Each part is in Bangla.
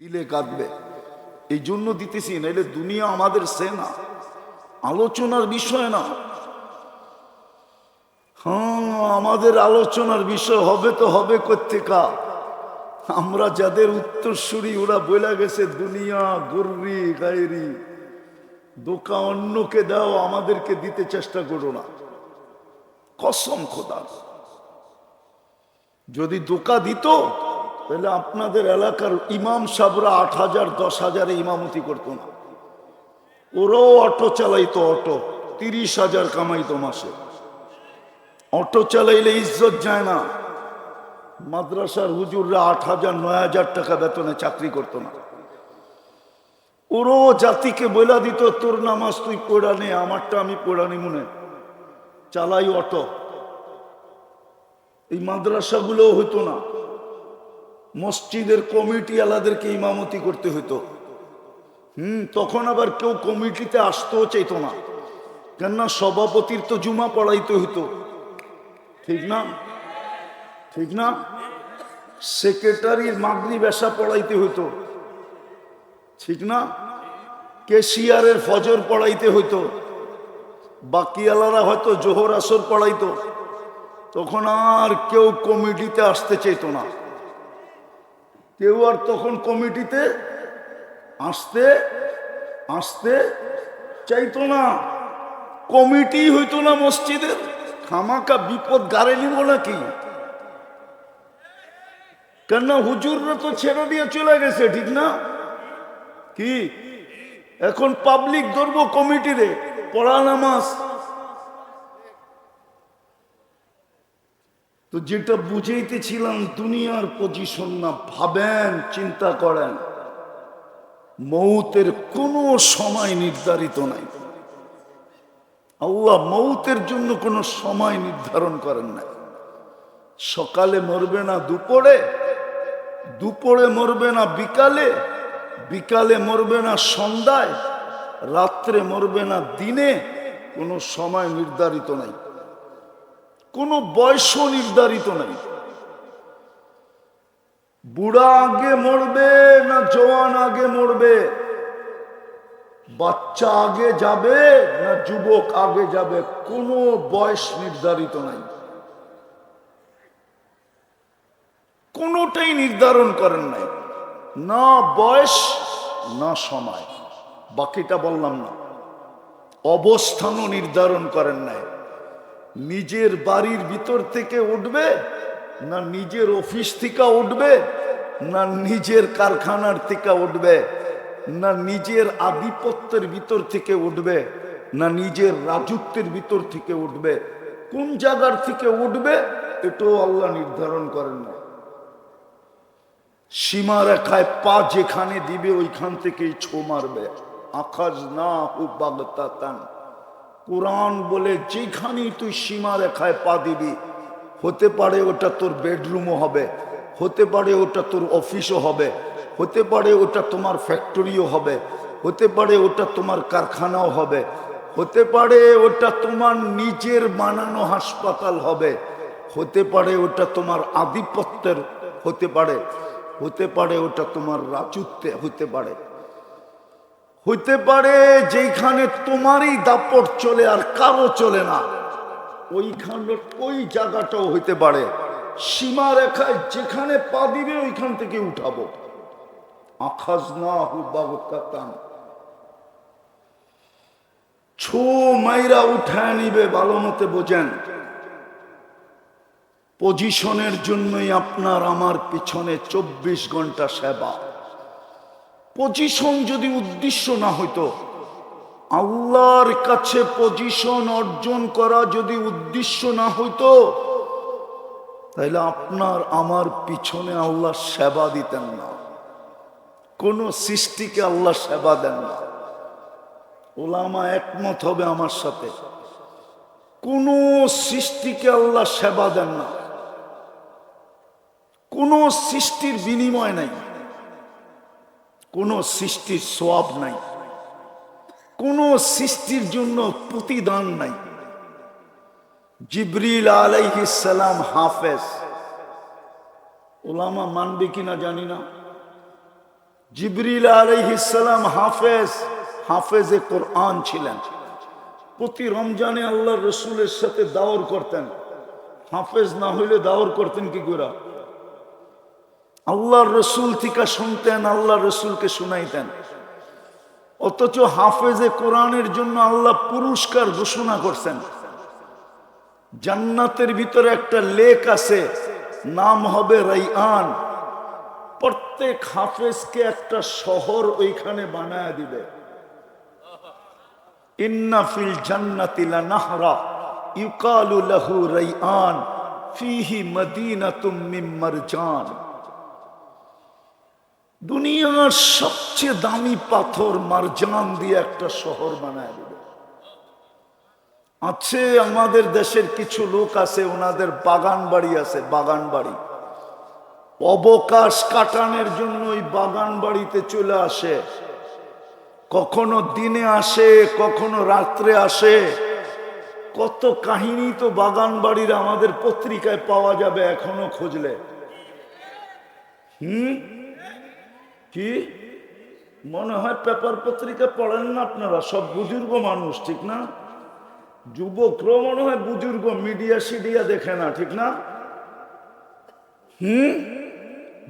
দিলে কাঁদবে, এই জন্য দিতেছি, নাইলে দুনিয়া আমাদের সে না, আলোচনার বিষয় না। হ্যাঁ, আমাদের আলোচনার বিষয় হবে তো হবে কোত্থেকা? আমরা যাদের উত্তরসূরি ওরা বলে গেছে দুনিয়া গর্রি গায়রি, দোকা অন্যকে দাও, আমাদেরকে দিতে চেষ্টা করো না। কসম খোদা, যদি দোকা দিত তাহলে আপনাদের এলাকার ইমাম সাহেবরা 8,000 10,000 ইমামতি করতো না। ওরাও অটো চালাইতো, অটো 30,000 কামাইতো মাসে। অটো চালাইলে ইজ্জত যায় না। মাদ্রাসার হুজুররা 8,000 9,000 টাকা বেতনে চাকরি করতো না। ওরও জাতিকে বইলা দিত তোর নামাজ তুই পড়া নে, আমারটা আমি পড়া নি, মনে চালাই অটো। এই মাদ্রাসাগুলো হইতো না, মসজিদের কমিটি আলাদেরকে ইমামতি করতে হইতো। তখন আবার কেউ কমিটিতে আসতেও চাইতো না, কেননা সভাপতির তো জুমা পড়াইতে হইতো, ঠিক না? ঠিক না? সেক্রেটারির মাগরিব এশা পড়াইতে হইতো, ঠিক না? ক্যাশিয়ারের ফজর পড়াইতে হইতো, বাকিওয়ালারা হয়তো জোহর আসর পড়াইতো। তখন আর কেউ কমিটিতে আসতে চাইতো না, কেউ আর তখন কমিটিতে আসতে আসতে চাইতো না। কমিটি হইতো না মসজিদের, খামাকা বিপদ গাড়ে নিব নাকি? কেননা হুজুররা তো ছেড়ে দিয়ে চলে গেছে, ঠিক না? কি এখন পাবলিক ধরবো কমিটিরে পড়া নামাজ? তো যেটা বুঝাইতেছিলাম, দুনিয়ার পজিশন না, ভাবেন, চিন্তা করেন, মৌতের কোনো সময় নির্ধারিত নাই। আল্লাহ মৌতের জন্য কোনো সময় নির্ধারণ করেন না। সকালে মরবে না দুপুরে, দুপুরে মরবে না বিকালে, বিকালে মরবে না সন্ধ্যায়, রাত্রে মরবে না দিনে। কোনো সময় নির্ধারিত নাই, কোনো বয়সও নির্ধারিত নাই। বুড়া আগে মরবে না জওয়ান আগে মরবে, বাচ্চা আগে যাবে না যুবক আগে যাবে, কোনো বয়স নির্ধারিত নাই, কোনোটাই নির্ধারণ করেন নাই, না বয়স না সময়। বাকিটা বললাম না। অবস্থানও নির্ধারণ করেন নাই, নিজের বাড়ির ভিতর থেকে উঠবে না নিজের অফিস থেকে উঠবে, না নিজের কারখানার থেকে উঠবে, না নিজের আধিপত্যের ভিতর থেকে উঠবে, না নিজের রাজত্বের ভিতর থেকে উঠবে। কোন জায়গার থেকে উঠবে এটাও আল্লাহ নির্ধারণ করেন না। সীমা রেখায় পা যেখানে দিবে ওইখান থেকেই ছো মারবে। আখাজ না বাগতাতান, কোরআন বলে যেখানেই তুই সীমা রেখায় পা দিবি, হতে পারে ওটা তোর বেডরুমও হবে, হতে পারে ওটা তোর অফিসও হবে, হতে পারে ওটা তোমার ফ্যাক্টরিও হবে, হতে পারে ওটা তোমার কারখানাও হবে, হতে পারে ওটা তোমার নিজের বানানো হাসপাতাল হবে, হতে পারে ওটা তোমার আধিপত্যের হতে পারে, হতে পারে ওটা তোমার রাজত্বে হতে পারে, হইতে পারে যেখানে তোমারই দাপট চলে আর কারো চলে না, ওইখানে ওই জায়গাটাও হইতে পারে। সীমা রেখায় যেখানে পা দিবে ওইখান থেকে উঠাবো। আখাজনাহু বাগতাতান, ছো মাইরা উঠায় নিবে। ভালো মতে বোঝেন, পজিশনের জন্যই আপনার আমার পিছনে 24 ঘন্টা সেবা। পজিশন যদি উদ্দেশ্য না হইতো, আল্লাহর কাছে পজিশন অর্জন করা যদি উদ্দেশ্য না হইতো, তাহলে আপনার আমার পিছনে আল্লাহ সেবা দিতেন না। কোন সৃষ্টিকে আল্লাহ সেবা দেন না। ওলামা একমত হবে আমার সাথে, কোন সৃষ্টিকে আল্লাহ সেবা দেন না। কোন সৃষ্টির বিনিময় নাই, কোন সৃষ্টির সওয়াব নাই, কোন সৃষ্টির জন্য প্রতিদান নাই। জিবরিল আলাইহিস সালাম হাফেজ, ওলামা মানবে কিনা জানি না, জিবরিল আলাইহিস সালাম হাফেজে কোরআন ছিলেন। প্রতি রমজানে আল্লাহর রসুলের সাথে দাওয়ার করতেন। হাফেজ না হইলে দাওয়ার করতেন কি করে? আল্লাহর রসুল থেকে শুনতেন, আল্লাহর রসুলকে শুনাইতেন। অথচ হাফেজে কোরআনের জন্য আল্লাহ পুরস্কার ঘোষণা করছেন। জান্নাতের ভিতরে একটা লেক আছে, নাম হবে রাইয়ান। প্রত্যেক হাফেজকে একটা শহর ওইখানে বানায় দিবে। ইন্না ফিল জান্নাতি লানাহরা ইউকালু লাহু রাইয়ান ফিহি মদিনাতুম মিন মারজান। দুনিয়ার সবচেয়ে দামি পাথর মারজান দিয়ে একটা শহর বানায় দিবে। আছে আমাদের দেশের কিছু লোক আছে, ওনাদের বাগান বাড়ি আছে, বাগান বাড়ি। অবকাশ কাটানোর জন্য ওই বাগান বাড়িতে চলে আসে। কখনো দিনে আসে, কখনো রাত্রে আসে। কত কাহিনী তো বাগান বাড়ির আমাদের পত্রিকায় পাওয়া যাবে এখনো খুঁজলে। কি মনে হয় পেপার পত্রিকা পড়েন না আপনারা? সব বুজুর্গ মানুষ, ঠিক না? যুবকরাও মনে হয় বুজুর্গ, মিডিয়া সিডিয়া দেখে না, ঠিক না?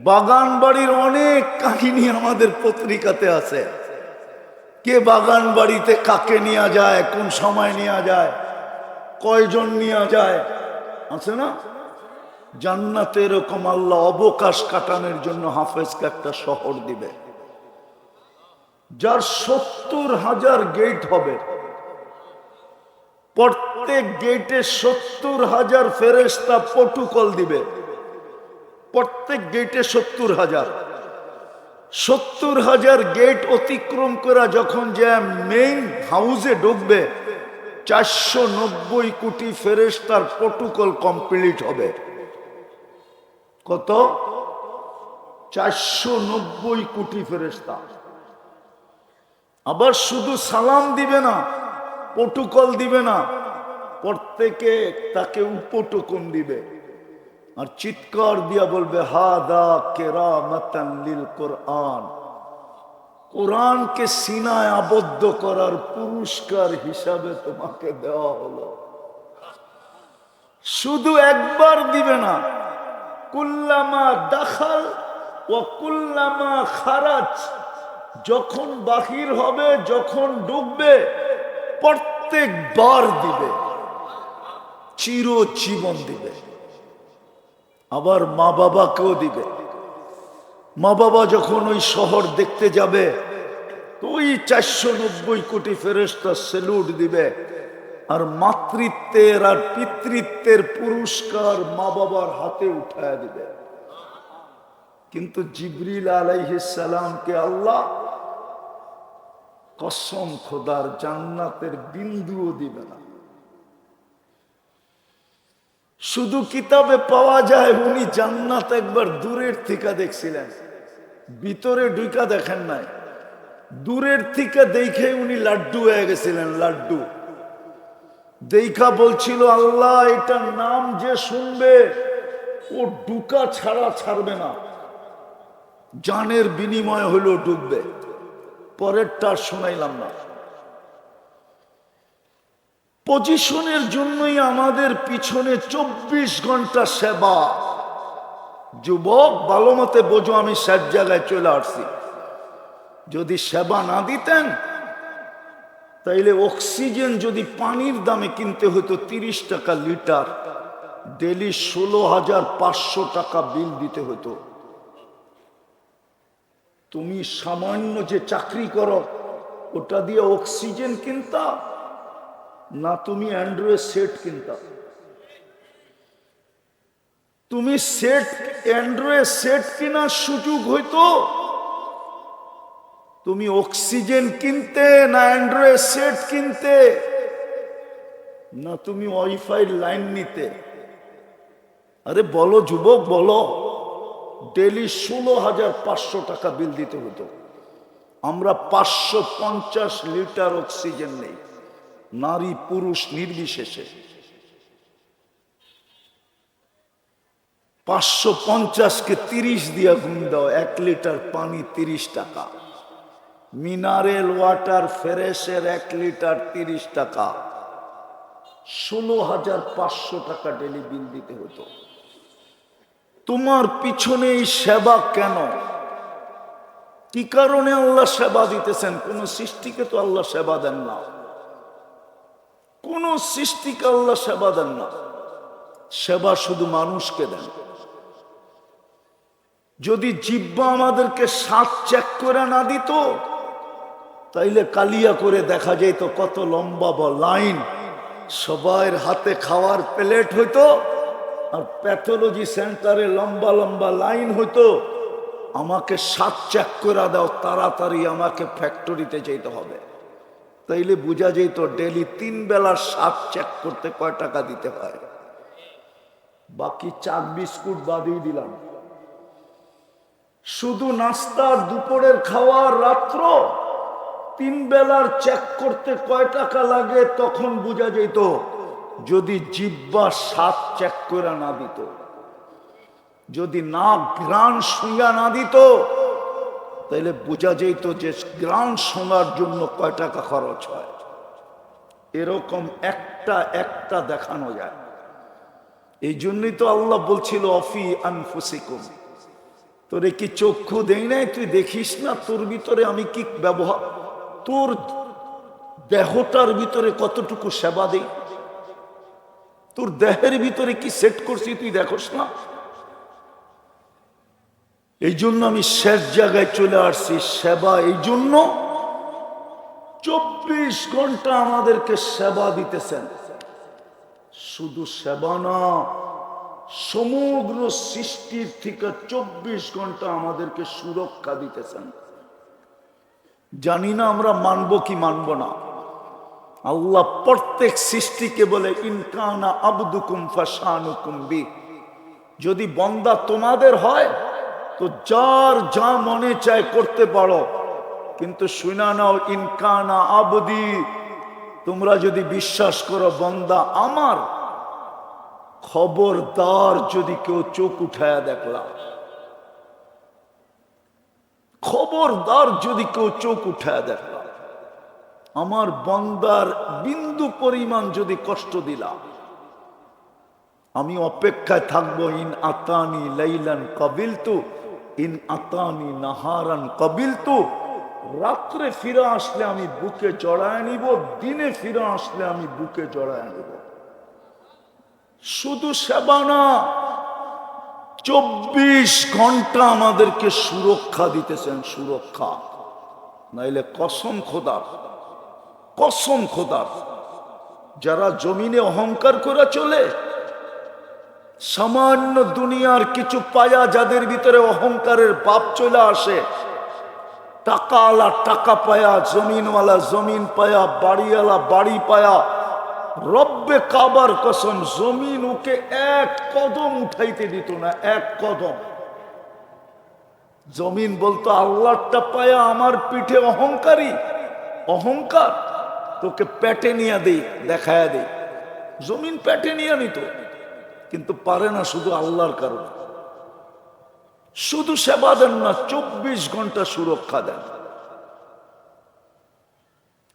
বাগান বাড়ির অনেক কাহিনী আমাদের পত্রিকাতে আছে। কে বাগান বাড়িতে কাকে নিয়ে যায়, কোন সময় নিয়ে যায়, কয়জন নিয়ে যায়, আছে না? জান্নাতে এরকম আল্লাহ অবকাশ কাটানোর জন্য হাফেজকে একটা শহর দিবে, যার 70,000 গেট হবে। প্রত্যেক গেটে 70,000 ফেরেশতা প্রটোকল দিবে। প্রত্যেক গেটে 70,000 গেট অতিক্রম করা যখন যে মেইন হাউসে ঢুকবে, 490 কোটি ফেরেশতার প্রটোকল কমপ্লিট হবে। কত? 490 কোটি ফেরেশতা। আবার শুধু সালাম দিবে না, প্রটোকল দিবে না, প্রত্যেকে তাকে উপটোকন দিবে আর চিৎকার দিয়া বলবে হাদা কেরামাতান লিল কোরআন। কোরআনকে সিনায় আবদ্ধ করার পুরস্কার হিসাবে তোমাকে দেওয়া হলো। শুধু একবার দিবে না, কুল্লামা দাখাল ওয়া কুল্লামা খারাজ। যখন বাহির হবে, যখন ঢুকবে, প্রত্যেকবার দিবে, চিরজীবন দিবে। আবার মা বাবাকেও দিবে। মা বাবা যখন ওই শহর দেখতে যাবে, তো ওই 490 কোটি ফেরেশতা সেলুট দিবে, আর মাতৃত্বের আর পিতৃত্বের পুরস্কার মা বাবার হাতে উঠায় দিবে। কিন্তু জিবরিল আলাইহিস সালামকে আল্লাহ কসম খোদার জান্নাতের বিন্দুও দিবে না। শুধু কিতাবে পাওয়া যায় উনি জান্নাত একবার দূরের থেকে দেখছিলেন, ভিতরে ঢুকা দেখেন নাই। দূরের থেকে দেখে উনি লাড্ডু হয়ে গেছিলেন। লাড্ডু দেখা বলছিল, আল্লাহ এটার নাম যে শুনবে ও ঢুকা ছাড়া ছাড়বে না, জানের বিনিময় হলেও ঢুকবে। পরেরটা শোনাইলাম না। পজিশনের জন্যই আমাদের পিছনে 24 ঘন্টা সেবা। যুবক ভালো মতে বোঝো, আমি সব জায়গায় চলে আসছি। যদি সেবা না দিতেন, তাইলে অক্সিজেন যদি পানির দামে কিনতে হতো 30 টাকা লিটার, ডেলি 16,500 টাকা বিল দিতে হতো। তুমি সামান্য যে চাকরি করো, ওটা দিয়ে অক্সিজেন কিনতা না তুমি অ্যান্ড্রয়েড সেট কিনতা? তুমি অ্যান্ড্রয়েড সেট কেনার সুযোগ হইতো, তুমি অক্সিজেন কিনতে না অ্যান্ড্রয়েড সেট কিনতে, না তুমি ওয়াইফাই লাইন নিতে? আরে বলো যুবক, বলো। ডেলি 16,500 টাকা বিল দিতে হতো। আমরা 550 লিটার অক্সিজেন নেই, নারী পুরুষ নির্বিশেষে। 550-কে 30 দিয়া গুণ দাও, 1 লিটার পানি 30 টাকা। মিনারেল ওয়াটার ফ্রেশের 1 লিটার 30 টাকা, 16,500 টাকা ডেলি বিল দিতে হতো। তোমার পিছনে এই সেবা কেন? কি কারণে আল্লাহ সেবা দিতেছেন? কোন সৃষ্টিকে তো আল্লাহ সেবা দেন না, কোন সৃষ্টিকে আল্লাহ সেবা দেন না। সেবা শুধু মানুষকে দেন। যদি জিহ্বা আমাদেরকে স্বাদ চেক করে না দিত, তাইলে কালিয়া করে দেখা যেত কত লম্বা লাইন, সবার হাতে খাওয়ার প্লেট হইতো, আর প্যাথোলজি সেন্টারে লম্বা লম্বা লাইন হইতো। আমাকে স্বাদ চেক করে দাও, তাড়াতাড়ি আমাকে ফ্যাক্টরিতে যেতে হবে। তাইলে বোঝা যেত ডেলি 3 বেলা স্বাদ চেক করতে কয় টাকা দিতে হয়। বাকি চা বিস্কুট বাদই দিলাম, শুধু নাস্তা, দুপুরের খাওয়ার, রাত্র 3 বেলার চেক করতে কয় টাকা লাগে, তখন বোঝা যেত। যদি জিহ্বা স্বাদ চেক করে না দিত, যদি নাক ঘ্রাণ শুঁয়া না দিত, তাইলে বোঝা যেত যে ঘ্রাণ শোনার জন্য কয় টাকা খরচ হয়। এরকম একটা একটা দেখানো যায়। এই জন্যই তো আল্লাহ বলছিল অফি আনফুসিকুম, তোরে কি চক্ষু দেই নাই, তুই দেখিস না তোর ভিতরে আমি কি ব্যবহার, তোর দেহটার ভিতরে কতটুকু সেবা দেই, তোর দেহের ভিতরে কি সেট করছি তুই দেখোস না? এই জন্য আমি শেষ জায়গায় চলে আসছি। সেবা এই জন্য 24 ঘন্টা আমাদেরকে সেবা দিতেছেন। শুধু সেবা না, সমগ্র সৃষ্টির থেকে 24 ঘন্টা আমাদেরকে সুরক্ষা দিতেছেন। জানি না আমরা মানব কি মানব না। আল্লাহ প্রত্যেক সৃষ্টিকে বলে ইনকানা আবদুকুম ফাশানুকুম বি, যদি বান্দা তোমাদের হয় তো যার যা মনে চায় করতে পারো, কিন্তু শুনা নাও ইনকানা আবদি, তোমরা যদি বিশ্বাস করো বান্দা আমার, খবরদার যদি কেউ চোখ উঠায়া দেখলা, খবরদার যদি কেউ চোখ উঠায়া দেখলা, আমার বান্দার বিন্দু পরিমাণ যদি কষ্ট দিলা, আমি অপেক্ষায় থাকবো। ইন আতানি লাইলান কাবিলতু, ইন আতানি নাহারান কাবিলতু, রাত্রে ফিরে আসলে আমি বুকে জড়ায় নিব, দিনে ফিরে আসলে আমি বুকে জড়ায় নিব। শুধু সেবা না, 24 ঘন্টা আমাদেরকে সুরক্ষা দিতেছেন, সুরক্ষা। নাইলে কসম খোদার, কসম খোদার, যারা জমিনে অহংকার করে চলে, সামান্য দুনিয়ার কিছু পায়া যাদের ভিতরে অহংকারের পাপ চলে আসে, টাকাওয়ালা টাকা পায়া, জমিনওয়ালা জমিন পায়া, বাড়িওয়ালা বাড়ি পায়া, রব্বে কাবার কসম জমিন ওকে 1 কদম উঠাইতে দিত না, 1 কদম। জমিন বলতো আল্লাহটা পায়া আমার পিঠে অহংকারী, অহংকার, তোকে পেটে নিয়ে দেই, দেখায়া দেই। জমিন পেটে নিয়ে নিত, কিন্তু পারে না, শুধু আল্লাহর কারণে। শুধু সেবা দেন না, 24 ঘন্টা সুরক্ষা দেন।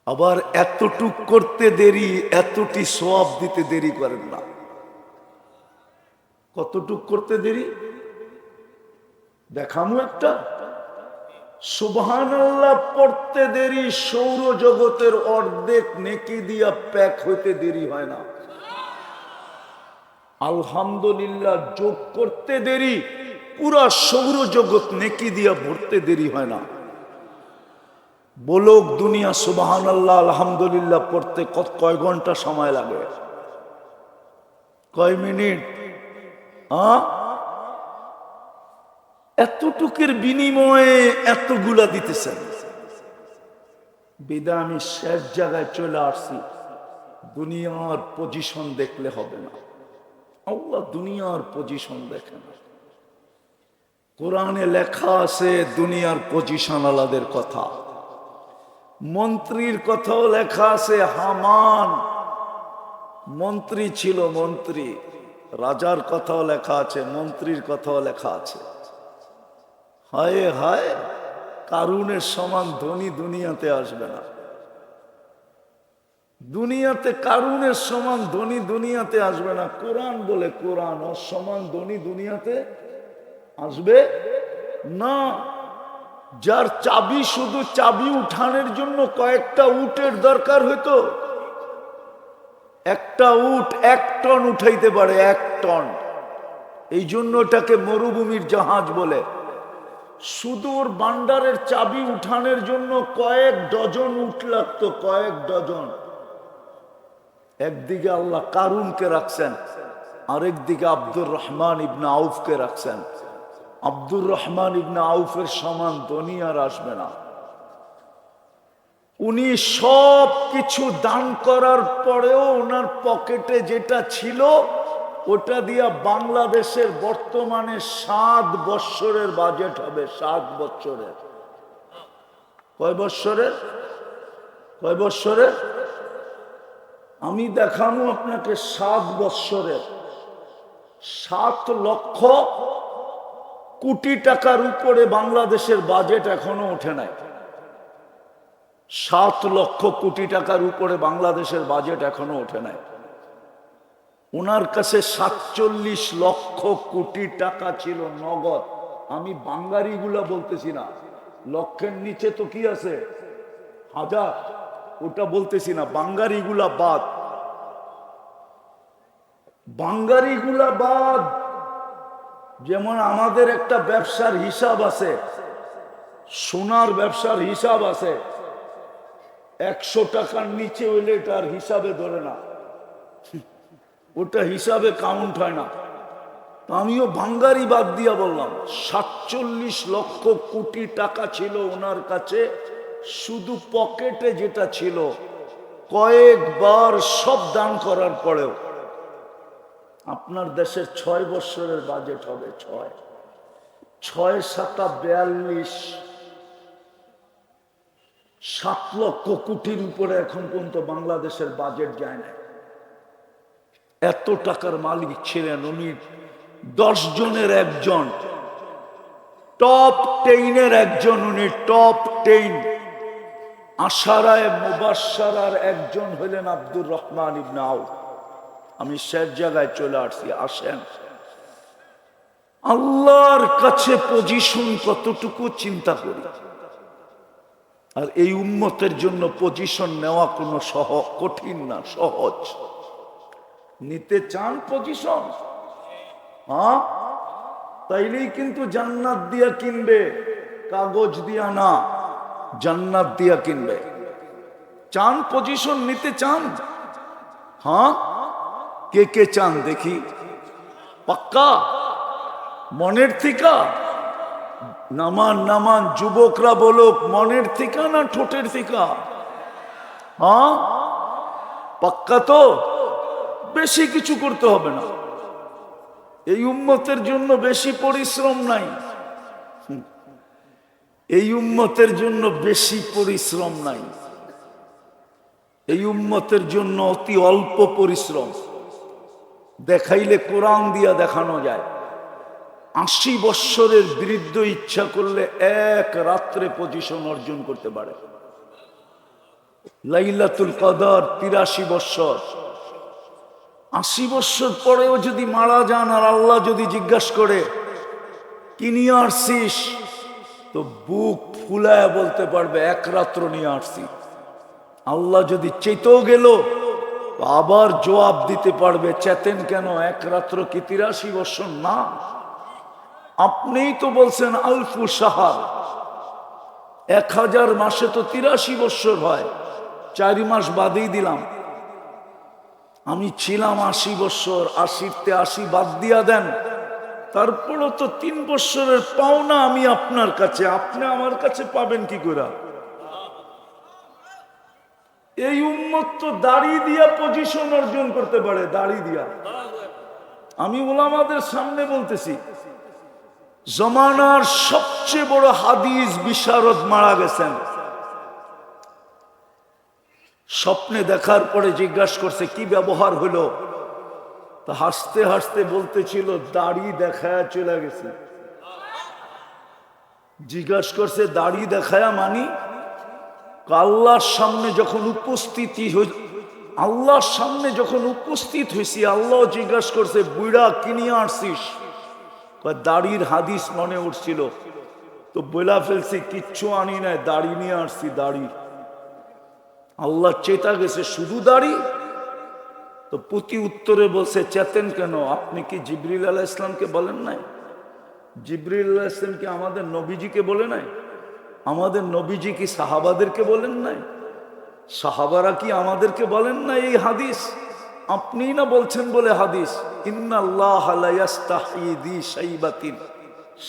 আবার এতটুক করতে দেরি, এতটি সওয়াব দিতে দেরি করেন না। কতটুক করতে দেরি দেখামু একটা। সুবহানাল্লাহ পড়তে দেরি, সৌরজগতের অর্ধেক নেকি দিয়া প্যাক হইতে দেরি হয় না। আলহামদুলিল্লাহ যোগ করতে দেরি, পুরা সৌরজগৎ নেকি দিয়া ভরতে দেরি হয় না। বলোক দুনিয়া সুবহানাল্লাহ আলহামদুলিল্লাহ পড়তে কয় ঘন্টা সময় লাগে? কয় মিনিট? এতটুকের বিনিময়ে এতগুলা দিতেছেন। বিদা আমি শেষ জায়গায় চলে আসছি। দুনিয়ার পজিশন দেখলে হবে না, আল্লাহ দুনিয়ার পজিশন দেখে না। কোরআনে লেখা আছে দুনিয়ার পজিশন আলাদের কথা, মন্ত্রীর কথাও লেখা আছে। হামান মন্ত্রী ছিল, মন্ত্রী রাজার কথাও লেখা আছে, মন্ত্রীর কথাও লেখা আছে। হায় হায়, কারুনের সমান ধনী দুনিয়াতে আসবে না। দুনিয়াতে কারুনের সমান ধনী দুনিয়াতে আসবে না। কোরআন বলে, কোরআন ওর সমান ধনী দুনিয়াতে আসবে না। যার চাবি, শুধু চাবি উঠানোর জন্য কয়েকটা উটের দরকার হইতো। একটা উট 1 টন উঠাইতে পারে, 1 টন। এই জন্য এটাকে মরুভূমির জাহাজ বলে। শুধু ওর বান্ডারের চাবি উঠানোর জন্য কয়েক ডজন উট লাগতো, কয়েক ডজন। একদিকে আল্লাহ কারুনকে রাখছেন, আরেকদিকে আব্দুর রহমান ইবনে আউফকে রাখছেন। আব্দুর রহমান ইবনে আউফের সমান ধনী আর আসবে না। উনি সব কিছু দান করার পরেও ওনার পকেটে যেটা ছিল ওটা দিয়া বাংলাদেশের বর্তমানে 7 বৎসরের বাজেট হবে। 7 বৎসরের। কয় বৎসরের? কয় বৎসরের? আমি দেখাবো আপনাকে 7 বৎসরের। 7 লক্ষ কোটি টাকার উপরে বাংলাদেশের বাজেট এখনো ওঠে নাই। 7 লক্ষ কোটি টাকার উপরে বাংলাদেশের বাজেট এখনো ওঠে নাই। ওনার কাছে 47 লক্ষ কোটি টাকা ছিল নগদ। আমি বাঙ্গারিগুলা বলতেছি না, লক্ষের নিচে তো কি আছে, হাজার, ওটা বলতেছি না, বাঙ্গারিগুলা বাদ। বাঙ্গারিগুলা বাদ। যেমন আমাদের একটা ব্যবসার হিসাব আছে, সোনার ব্যবসার হিসাব আছে। 100 টাকার নিচে হইলে এটার হিসাবে ধরে না, ওটা হিসাবে কাউন্ট হয় না। আমিও ভাঙ্গারি বাদ দিয়া বললাম 47 লক্ষ কোটি টাকা ছিল ওনার কাছে। শুধু পকেটে যেটা ছিল, কয়েকবার সব দান করার পরেও। আপনার দেশের 6 বৎসরের বাজেট হবে। 6 7 42, 7 লক্ষ কোটির উপরে এখন পর্যন্ত বাংলাদেশের বাজেট যায় না। এত টাকার মালিক ছিলেন উনি। 10 জনের একজন, টপ 10-এর একজন উনি। টপ 10 আশারায়ে মুবাশশারার একজন হলেন আব্দুর রহমান ইবনে আউফ। আমি শেষ জায়গায় চলে আসছি, আসেন। আল্লাহর কাছে পজিশন কতটুকু চিন্তা করি। আর এই উম্মতের জন্য পজিশন নেওয়া কোনো কঠিন না, সহজ। নিতে চান পজিশন, হ্যাঁ, তাইলেই কিন্তু জান্নাত দিয়া কিনবে, কাগজ দিয়া না, জান্নাত দিয়া কিনবে। চান পজিশন নিতে চান? হ্যাঁ, কে কে চান দেখি? পাক্কা মনের থিকা? নামান নামান, যুবকরা বলো, মনের থিকা না ঠোঁটের থিকা? হ্যাঁ, পাক্কা তো? বেশি কিছু করতে হবে না। এই উম্মতের জন্য বেশি পরিশ্রম নাই। এই উম্মতের জন্য বেশি পরিশ্রম নাই। এই উম্মতের জন্য অতি অল্প পরিশ্রম। দেখাইলে কোরআন দিয়া দেখানো যায়। 80 বৎসরের বৃদ্ধ ইচ্ছা করলে 1 রাত্রে পজিশন অর্জন করতে পারে। লাইলাতুল কদর 83 বৎসর। 80 বৎসর পরেও যদি মারা যান আর আল্লাহ যদি জিজ্ঞাসা করে কি নিয়ে আসছিস, তো বুক ফুলায় বলতে পারবে 1 রাত্র নিয়ে আসছি। আল্লাহ যদি চেতেও গেল আবার জবাব দিতে পারবে, চেতেন কেন, 1 রাত্র কি 83 বৎসর না? আপনিই তো বলছেন আলফু সাহার, 1000 মাসে তো 83 বৎসর হয়। 4 মাস বাদেই দিলাম। আমি ছিলাম 80 বৎসর, 80-তে 80 বাদ দিয়া দেন, তারপরও তো 3 বৎসরের পাওনা আমি আপনার কাছে, আপনি আমার কাছে পাবেন কি করে? এই উম্মত তো দাড়ি দিয়া পজিশন অর্জন করতে পারে, দাড়ি দিয়া। আমি উলামাদের সামনে বলতেছি, জমানার সবচেয়ে বড় হাদিস বিশারদ মারা গেছেন। স্বপ্নে দেখার পরে জিজ্ঞাসা করছে কি ব্যবহার হলো? তা হাসতে হাসতে বলতেছিল দাড়ি দেখায় চলে গেছে। জিজ্ঞাসা করছে দাড়ি দেখায়া মানি? আল্লাহর সামনে যখন আল্লাহর সামনে যখন উপস্থিত হয়েছি, আল্লাহ জিজ্ঞাসা করছে বুড়া কিনিয়ে আসছিস? দাড়ির হাদিস মনে উঠছিল তো বলা ফেলছি কিচ্ছু আনি নাই, দাড়ি নিয়ে আসছি দাড়ি। আল্লাহ চেতা গেছে শুধু দাড়ি? তো প্রতি উত্তরে বলছে চেতেন কেন? আপনি কি জিবরিল আলাইহিস সালামকে বলেন নাই? জিবরিল আলাইহিস সালাম কি আমাদের নবীজিকে বলে নাই? আমাদের নবীজি কি সাহাবাদেরকে বলেন নাই? সাহাবারা কি আমাদেরকে বলেন না এই হাদিস? আপনি না বলছেন বলে হাদিস, ইন্নাল্লাহ লা ইস্তাহি দি শাইবাতিন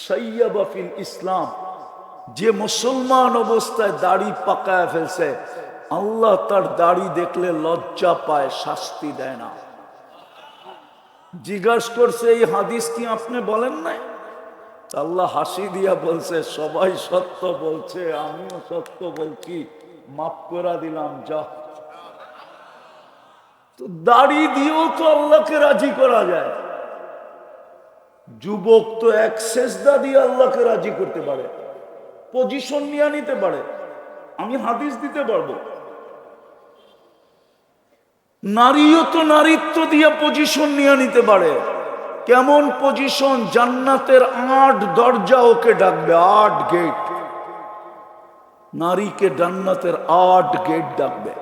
শাইয়াবা ফিল ইসলাম। যে মুসলমান অবস্থায় দাড়ি পাকায় ফেলছে, আল্লাহ তার দাড়ি দেখলে লজ্জা পায়, শাস্তি দেয় না। জিজ্ঞাসা করছে এই হাদিস কি আপনি বলেন নাই? আল্লাহ হাসি দিয়া বলছে সবাই সত্য বলছে, আমিও সত্য বলছি, মাফ করে দিলাম যা। তো দাড়ি দিয়েও তো আল্লাহকে রাজি করা যায়। যুবক তো এক সেজদা দিয়ে আল্লাহকে রাজি করতে পারে, পজিশন নিয়ে নিতে পারে। আমি হাদিস দিতে পারবো। নারীও তো নারীত্ব দিয়ে পজিশন নিয়ে নিতে পারে। কেমন পজিশন? জান্নাতের 8 দরজা ওকে ডাকবে, 8 গেট। নারীকে জান্নাতের 8 গেট ডাকবে,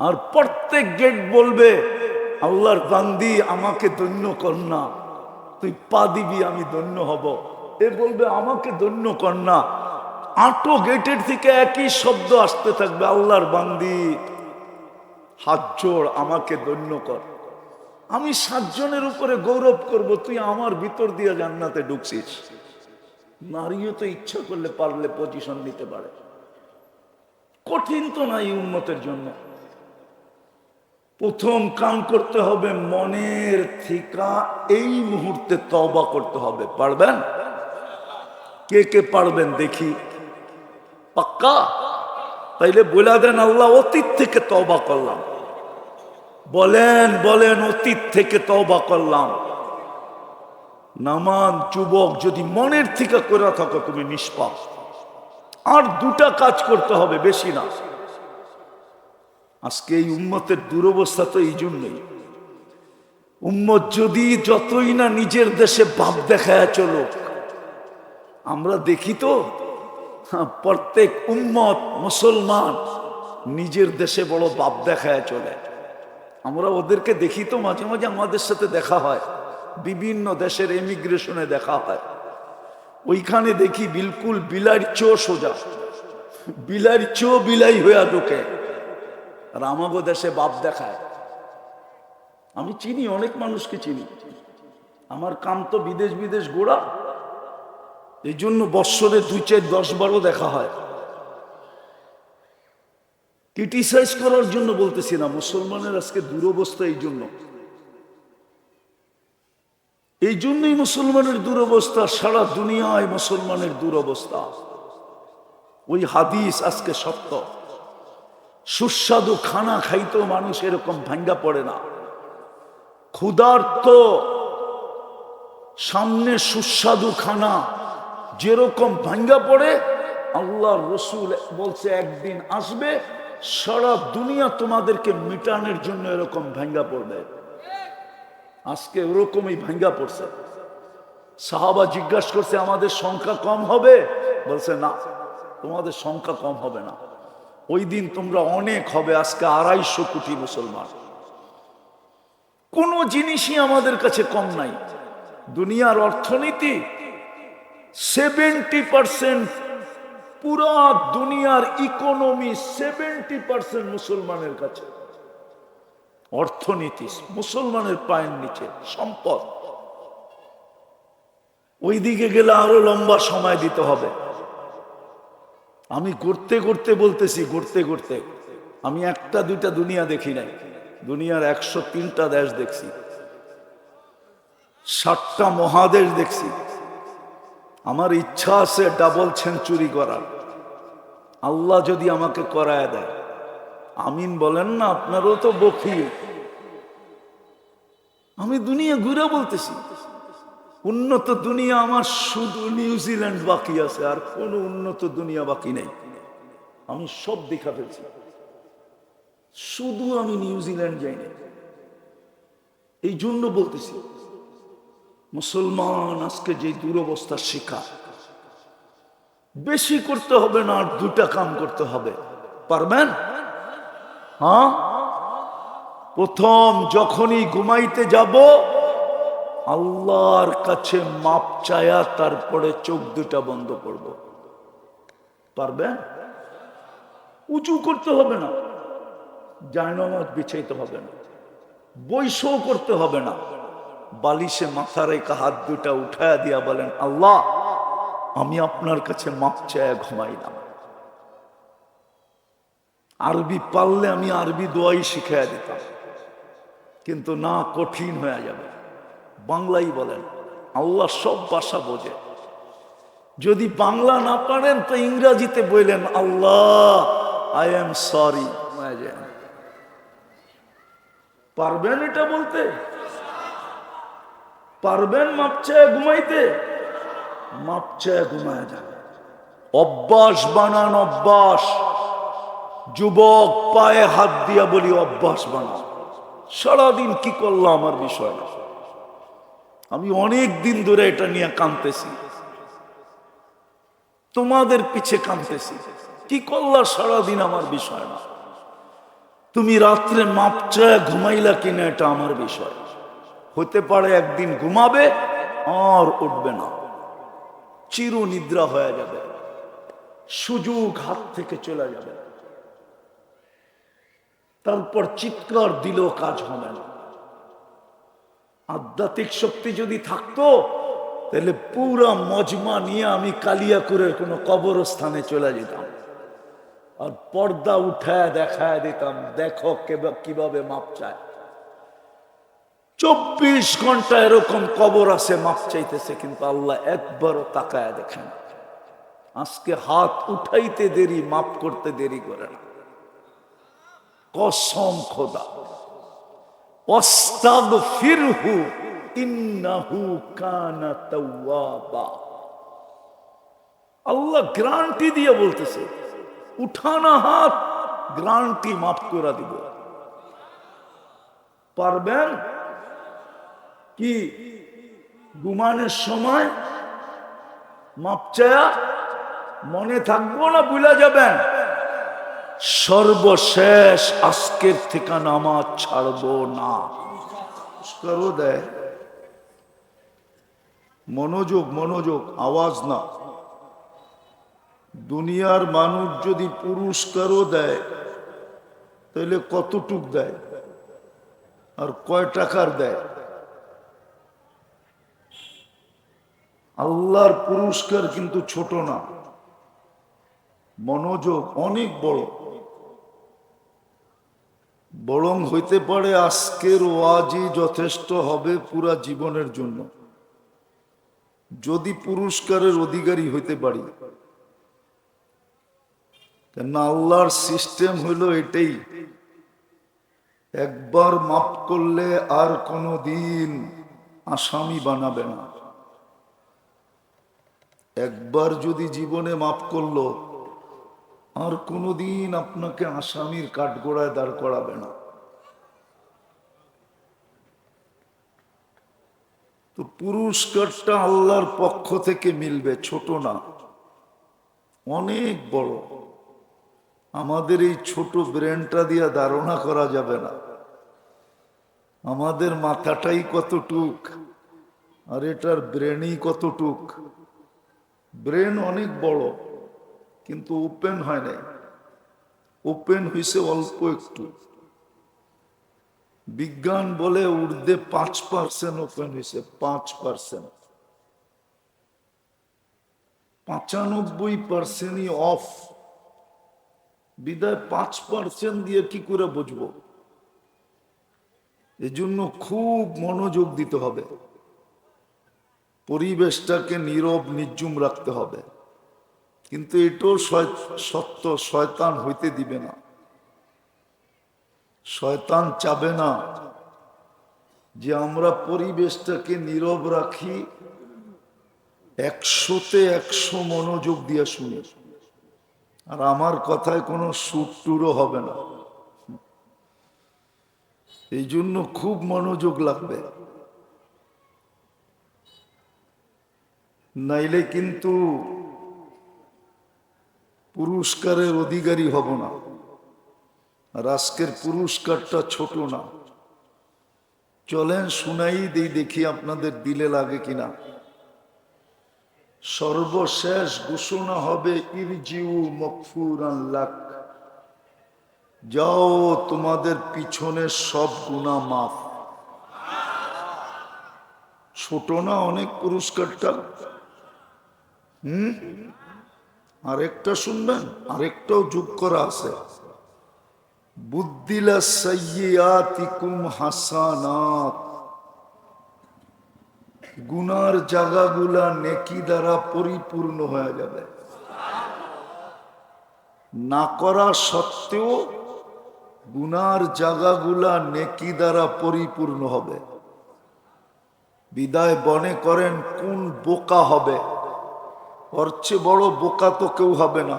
আর প্রত্যেক গেট বলবে আল্লাহর বান্দি আমাকে ধন্য কর না, তুই পা দিবি আমি ধন্য হব। এ বলবে আমাকে ধন্য কর না। 8 গেটের থেকে একই শব্দ আসতে থাকবে, আল্লাহর বান্দি হাত জোড় আমাকে ধন্য কর। আমি 7 জনের উপরে গৌরব করব, তুই আমার ভিতর দিয়ে জান্নাতে ঢুকছিস। নারীও তো ইচ্ছা করলে পারলে পজিশন নিতে পারে। কঠিন তো নাই উম্মতের জন্য। প্রথম কাম করতে হবে মনের থিকা এই মুহূর্তে তওবা করতে হবে। পারবেন? কে কে পারবেন দেখি? পাক্কা? তাইলে বলে দেন আল্লাহ অতীত থেকে তওবা করলাম। বলেন বলেন অতীত থেকে তওবা করলাম। নামান যুবক, যদি মনের থেকে করে থাকো তুমি নিষ্পাপ। আর 2টা কাজ করতে হবে, বেশি না। আজকে এই উম্মতের দুরবস্থা তো এই জন্যই। উম্মত যদি যতই না নিজের দেশে ভাব দেখায় চলো, আমরা দেখি তো প্রত্যেক উম্মত মুসলমান নিজের দেশে বড় ভাব দেখায় চলে। আমরা ওদেরকে দেখি তো, মাঝে মাঝে আমাদের সাথে দেখা হয়, বিভিন্ন দেশের ইমিগ্রেশনে দেখা হয়। ওইখানে দেখি বিলকুল বিলাইর চো সোজা, বিলাইর চো বিলাই হইয়া ঢোকে, আর আমাগো দেশে বাপ দেখায়। আমি চিনি, অনেক মানুষকে চিনি। আমার কাম তো বিদেশ বিদেশ ঘোরা, এই জন্য বৎসরে 2, 4, 10, 12 দেখা হয়। ক্রিটিসাইজ করার জন্য বলতেছি না, মুসলমানের আজকে দুরবস্থা এই জন্য। এই জন্যই মুসলমানের দুরবস্থা, সারা দুনিয়ায় মুসলমানের দুরবস্থা। ওই হাদিস আজকে সত্য। সুস্বাদু খানা খাইতেও মানুষ এরকম ভাঙ্গা পড়ে না। ক্ষুধার্ত সামনে সুস্বাদু খানা যেরকম ভাঙ্গা পড়ে, আল্লাহর রসুল বলছে একদিন আসবে সারা দুনিয়া তোমাদেরকে মিটানোর জন্য এরকম ভাঙ্গা পড়বে। আজকে ওরকমই ভাঙ্গা পড়ছে। সাহাবা জিজ্ঞাসা করছে আমাদের সংখ্যা কম হবে? বলছে না, তোমাদের সংখ্যা কম হবে না, ওই দিন তোমরা অনেক হবে। আজকে 250 কোটি মুসলমান। কোন জিনিসই আমাদের কাছে কম নাই। দুনিয়ার অর্থনীতি 70%, পুরা দুনিয়ার ইকোনমি 70% মুসলমানের কাছে। অর্থনীতি মুসলমানের পায়ের নিচে, সম্পদ। ওই দিকে গেলে আরো লম্বা সময় দিতে হবে। আমি ঘুরতে ঘুরতে বলতেছি, ঘুরতে ঘুরতে আমি 1টা 2টা দুনিয়া দেখি নাই। দুনিয়ার 103টা দেশ দেখছি, 7টা মহাদেশ দেখছি। আমার ইচ্ছা আছে ডাবল সেঞ্চুরি করার। আল্লাহ যদি আমাকে করায় দেয়, আমিন বলেন না? আপনারও তো বকিল। আমি দুনিয়া ঘুরে বলতেছি, উন্নত দুনিয়া আমার শুধু নিউজিল্যান্ড বাকি আছে, আর কোনো উন্নত দুনিয়া বাকি নেই। আমি সব দেখা ফেলছি, শুধু আমি নিউজিল্যান্ড যাইনি। এই জন্য বলতেছি, মুসলমান আজকে যে দুরবস্থার শিকার, বেশি করতে হবে না, আর দুটা কাম করতে হবে। পারবেন? হ্যাঁ, প্রথম যখনই ঘুমাইতে যাব আল্লাহর কাছে মাপ চায়া তারপরে চোখ দুটা বন্ধ করব। পারবেন? উঁচু করতে হবে না, জায়নামাজ বিছাইতে হবে না, বৈশও করতে হবে না, বালিশে মাথা রেখা হাত দুটা উঠায়া দিয়া বলেন, আল্লাহ আমি আপনার কাছে মাপ চায়া ঘুমাইলাম। আরবি পারলে আমি আরবি দোয়াই শিখাইয়া দিতাম, কিন্তু না, কঠিন হয়ে যাবে। বাংলাই বলেন, আল্লাহ সব ভাষা বোঝে। যদি বাংলা না পারেন তো ইংরাজিতে বললেন, আল্লাহ আই এম সরি। পারবেন এটা বলতে? পারবেন মাপ চায় ঘুমাইতে? মাপ চায় ঘুমায় যান। অভ্যাস বানান, অভ্যাস। যুবক পায়ে হাত দিয়া বলি, অভ্যাস বানান। সারাদিন কি করলাম আমার বিষয় না, আমি অনেক দিন ধরে এটা নিয়ে কাঁদতেছি, তোমাদের পিছে কাঁদতেছি। কি করলা সারাদিন আমার বিষয় না, তুমি রাত্রে মাপ চায় ঘুমাইলা কিনা এটা আমার বিষয়। হতে পারে একদিন ঘুমাবে আর উঠবে না, চির নিদ্রা হয়ে যাবে, সুযোগ হাত থেকে চলে যাবে, তারপর চিৎকার দিলেও কাজ হবে না। আধ্যাত্মিক শক্তি যদি থাকতো তাহলে পুরা মজমা নিয়ে আমি কালিয়াকুরের কোনো কবরস্থানে চলে যেতাম, আর পর্দা উঠায় দেখায় দিতাম, দেখো কিভাবে মাপ চায়। 24 ঘন্টা এরকম কবর আছে মাপ চাইতেছে, কিন্তু আল্লাহ একবারও তাকায় দেখেন। আজকে হাত উঠাইতে দেরি, মাপ করতে দেরি করে না। কসম খোদা, ওয়াস্তাগফিরহু ইন্নাহু কানা তাওয়াবা। আল্লাহ গ্যারান্টি দিয়ে বলতেছে, উঠানা হাত, গ্যারান্টি মাফ করে দিব। পারবেন কি ঘুমানোর সময় মাপ চায়া? মনে থাকবো না ভুলে যাবেন? সর্বশেষ আজকের থেকে নামাজ ছাড়বো না। পুরস্কারও দেয়, মনোযোগ মনোযোগ, আওয়াজ না। দুনিয়ার মানুষ যদি পুরস্কারও দেয় তাহলে কতটুক দেয় আর কয় টাকার দেয়? আল্লাহর পুরস্কার কিন্তু ছোট না, মনোযোগ অনেক বড়। বরং হইতে পারে আজকের ওয়াজই যথেষ্ট হবে পুরা জীবনের জন্য, যদি পুরস্কারের অধিকারী হইতে পারি। কেন আল্লাহর সিস্টেম হইল এটাই, একবার মাফ করলে আর কোনো দিন আসামি বানাবে না। একবার যদি জীবনে মাফ করলো আর কোনোদিন আপনাকে আসামির কাঠগড়ায় দাঁড় করাবে না। তো পুরস্কারটা আল্লাহর পক্ষ থেকে মিলবে, ছোট না, অনেক বড়। আমাদের এই ছোট ব্রেনটা দিয়ে ধারণা করা যাবে না, আমাদের মাথাটাই কতটুক আর এটার ব্রেনই কতটুক। ব্রেন অনেক বড় কিন্তু ওপেন হয় নাই, ওপেন হয়েছে অল্প একটু। বিজ্ঞান বলে ঊর্ধ্বে 5% ওপেন হয়েছে, 5%। 95%ই অফ। বিদায় 5% দিয়ে কি করে বুঝবো? এজন্য খুব মনোযোগ দিতে হবে, পরিবেশটাকে নীরব নির্জুম রাখতে হবে। কিন্তু এটাও সত্য, শয়তান হইতে দিবে না। শয়তান চাবে না যে আমরা পরিবেশটাকে নীরব রাখি, 100-তে 100 মনোযোগ দিয়ে শুনি, আর আমার কথায় কোনো সুর টুরও হবে না। এই জন্য খুব মনোযোগ লাগবে, নাইলে কিন্তু পুরস্কারের অধিকারী হব না। আর আজকের পুরস্কারটা ছোট না। চলেন শুনাই দেই, দেখি আপনাদের দিলে লাগে কিনা। সর্বশেষ ঘোষণা হবে ইরজিউ মাগফুরান লাক, যাও তোমাদের পিছনের সব গুনাহ মাফ। ছোট না অনেক পুরস্কারটা? আরেকটা শুনবেন, আরেকটাও যোগ করা আছে। বুদ্দিলা সাইয়্যাতিকুম হাসানাত, গুনার জায়গাগুলা নেকি দ্বারা পরিপূর্ণ হয়ে যাবে। না করা সত্ত্বেও গুনার জায়গাগুলা নেকি দ্বারা পরিপূর্ণ হবে। বিদায় মনে করেন কোন বোকা হবে? ওর চেয়ে বড় বোকা তো কেউ হবে না,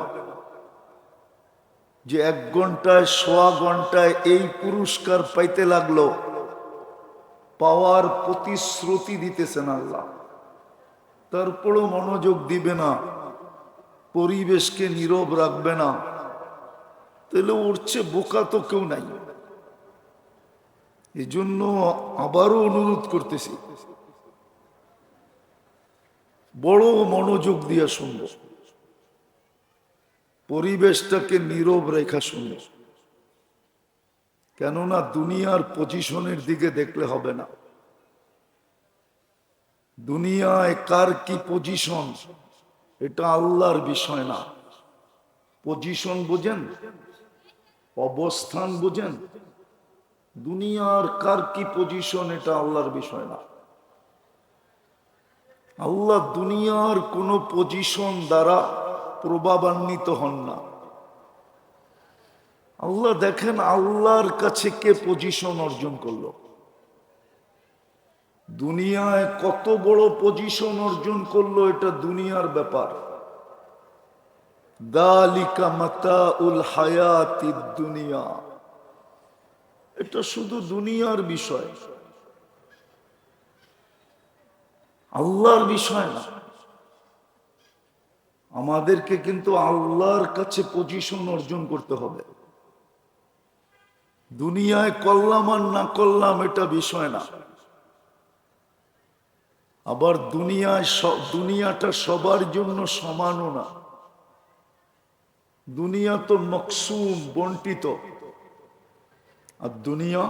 যে 1 ঘন্টায় 1.25 ঘন্টায় এই পুরস্কার পাইতে লাগলো। পাওয়ার প্রতিশ্রুতি দিতেছেন আল্লাহ, তারপরও মনোযোগ দিবে না, পরিবেশকে নীরব রাখবে না, তাহলে ওর চেয়ে বোকা তো কেউ নাই। এই জন্য আবারও অনুরোধ করতেছি, বড় মনোযোগ দিয়ে শুনবো, পরিবেশটাকে নীরব রেখা শুনবো। কেননা দুনিয়ার পজিশনের দিকে দেখলে হবে না। দুনিয়ায় কার কি পজিশন এটা আল্লাহর বিষয় না। পজিশন বোঝেন, অবস্থান বোঝেন, দুনিয়ার কার কি পজিশন এটা আল্লাহর বিষয় না। আল্লাহ দুনিয়ার কোন পজিশন দ্বারা প্রভাবান্বিত হন না। আল্লাহ দেখেন আল্লাহর কাছে কে পজিশন অর্জন করলো, দুনিয়ায় কত বড় পজিশন অর্জন করলো, এটা দুনিয়ার ব্যাপার। দালিকা মাতাউল হায়াতিদ দুনিয়া, এটা শুধু দুনিয়ার বিষয়, আল্লাহর বিষয় না। আমাদেরকে কিন্তু আল্লাহর কাছে পজিশন অর্জন করতে হবে। দুনিয়ায় করলাম আর না করলাম এটা বিষয় না। আবার দুনিয়াটা সবার জন্য সমানও না। দুনিয়া তো মকসুম, বন্টিত। আর দুনিয়া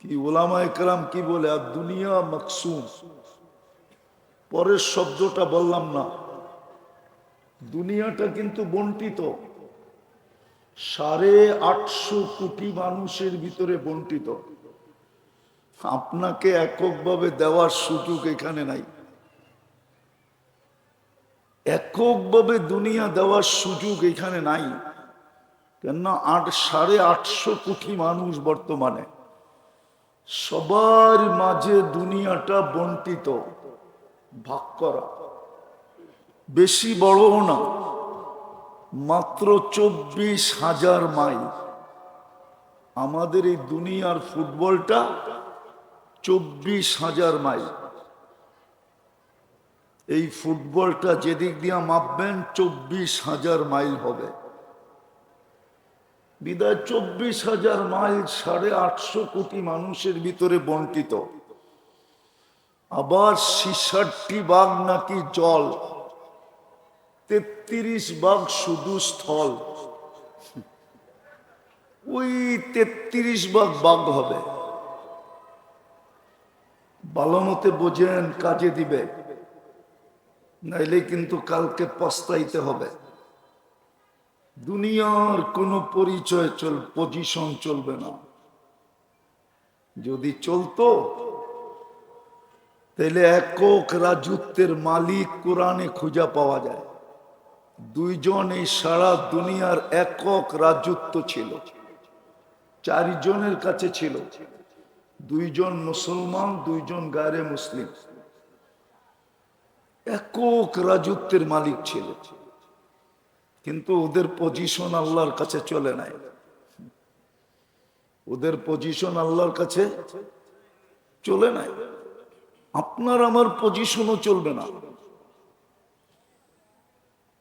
কি ওলামায়ে কেরাম কি বলে, আর দুনিয়া মকসুম। পরের শব্দটা বললাম না, দুনিয়াটা কিন্তু বন্টিত, 850 কোটি মানুষের ভিতরে বন্টিত। আপনাকে এককভাবে দেওয়ার সুযোগ এখানে নাই। এককভাবে দুনিয়া দেওয়ার সুযোগ এখানে নাই, কেননা 850 কোটি মানুষ বর্তমানে, সবার মাঝে দুনিয়াটা বন্টিত, ভাগ করা। বেশি বড়ও না, মাত্র 24,000 মাইল। আমাদের এই দুনিয়ার ফুটবলটা 24,000 মাইল। এই ফুটবলটা যেদিক দিয়া মাপবেন 24,000 মাইল হবে। বিদায় 24,000 মাইল 850 কোটি মানুষের ভিতরে বন্টিত। আবার 66 ভাগ নাকি জল, 33 ভাগ শুধু স্থল। ওই 33 ভাগ হবে। ভালো মতে বোঝেন, কাজে দিবে, নাইলে কিন্তু কালকে পস্তাইতে হবে। দুনিয়ার কোনো পরিচয় পজিশন চলবে না। যদি চলতো তাহলে একক রাজত্বের মালিক কোরআনে খুঁজে পাওয়া যায়। 2 জন এই সারা দুনিয়ার একক রাজত্ব ছিল, 4 জনের কাছে ছিল। দুইজন মুসলমান, দুইজন গায়রে মুসলিম, একক রাজত্বের মালিক ছিল, কিন্তু ওদের পজিশন আল্লাহর কাছে চলে নাই। ওদের পজিশন আল্লাহর কাছে চলে নাই। আপনার আমার পজিশনও চলবে না।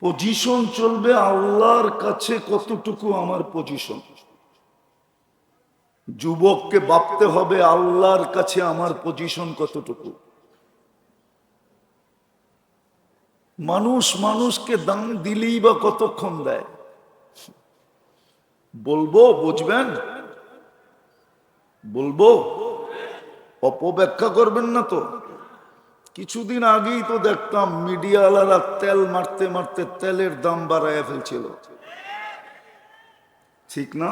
পজিশন চলবে আল্লাহর কাছে কতটুকু আমার পজিশন। যুবককে ভাবতে হবে আল্লাহর কাছে আমার পজিশন কতটুকু। মানুষ মানুষকে দাম দিলেই বা কতক্ষণ দেয়? বলবো, বুঝবেন? বলবো, অপব্যাখ্যা করবেন না তো। কিছুদিন আগেই তো দেখতাম মিডিয়াওয়ালারা তেল মারতে মারতে তেলের দাম বাড়াইয়া ফেলছিল, ঠিক না?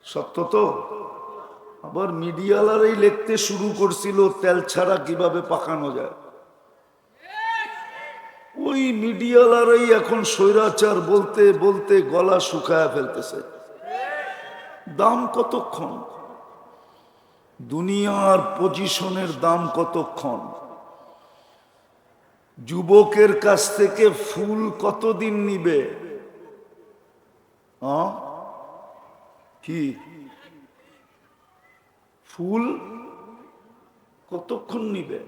সত্য তো। আবার মিডিয়াওয়ালারাই লিখতে শুরু করছিল তেল ছাড়া কিভাবে পাকানো যায়। ওই মিডিয়াওয়ালারাই এখন স্বৈরাচার বলতে বলতে গলা শুকায়া ফেলতেছে। দাম কতক্ষণ? দুনিয়ার পজিশনের দাম কতক্ষণ? যুবকের কাছ থেকে ফুল কতদিন নিবে? কি ফুল কতক্ষণ নিবে?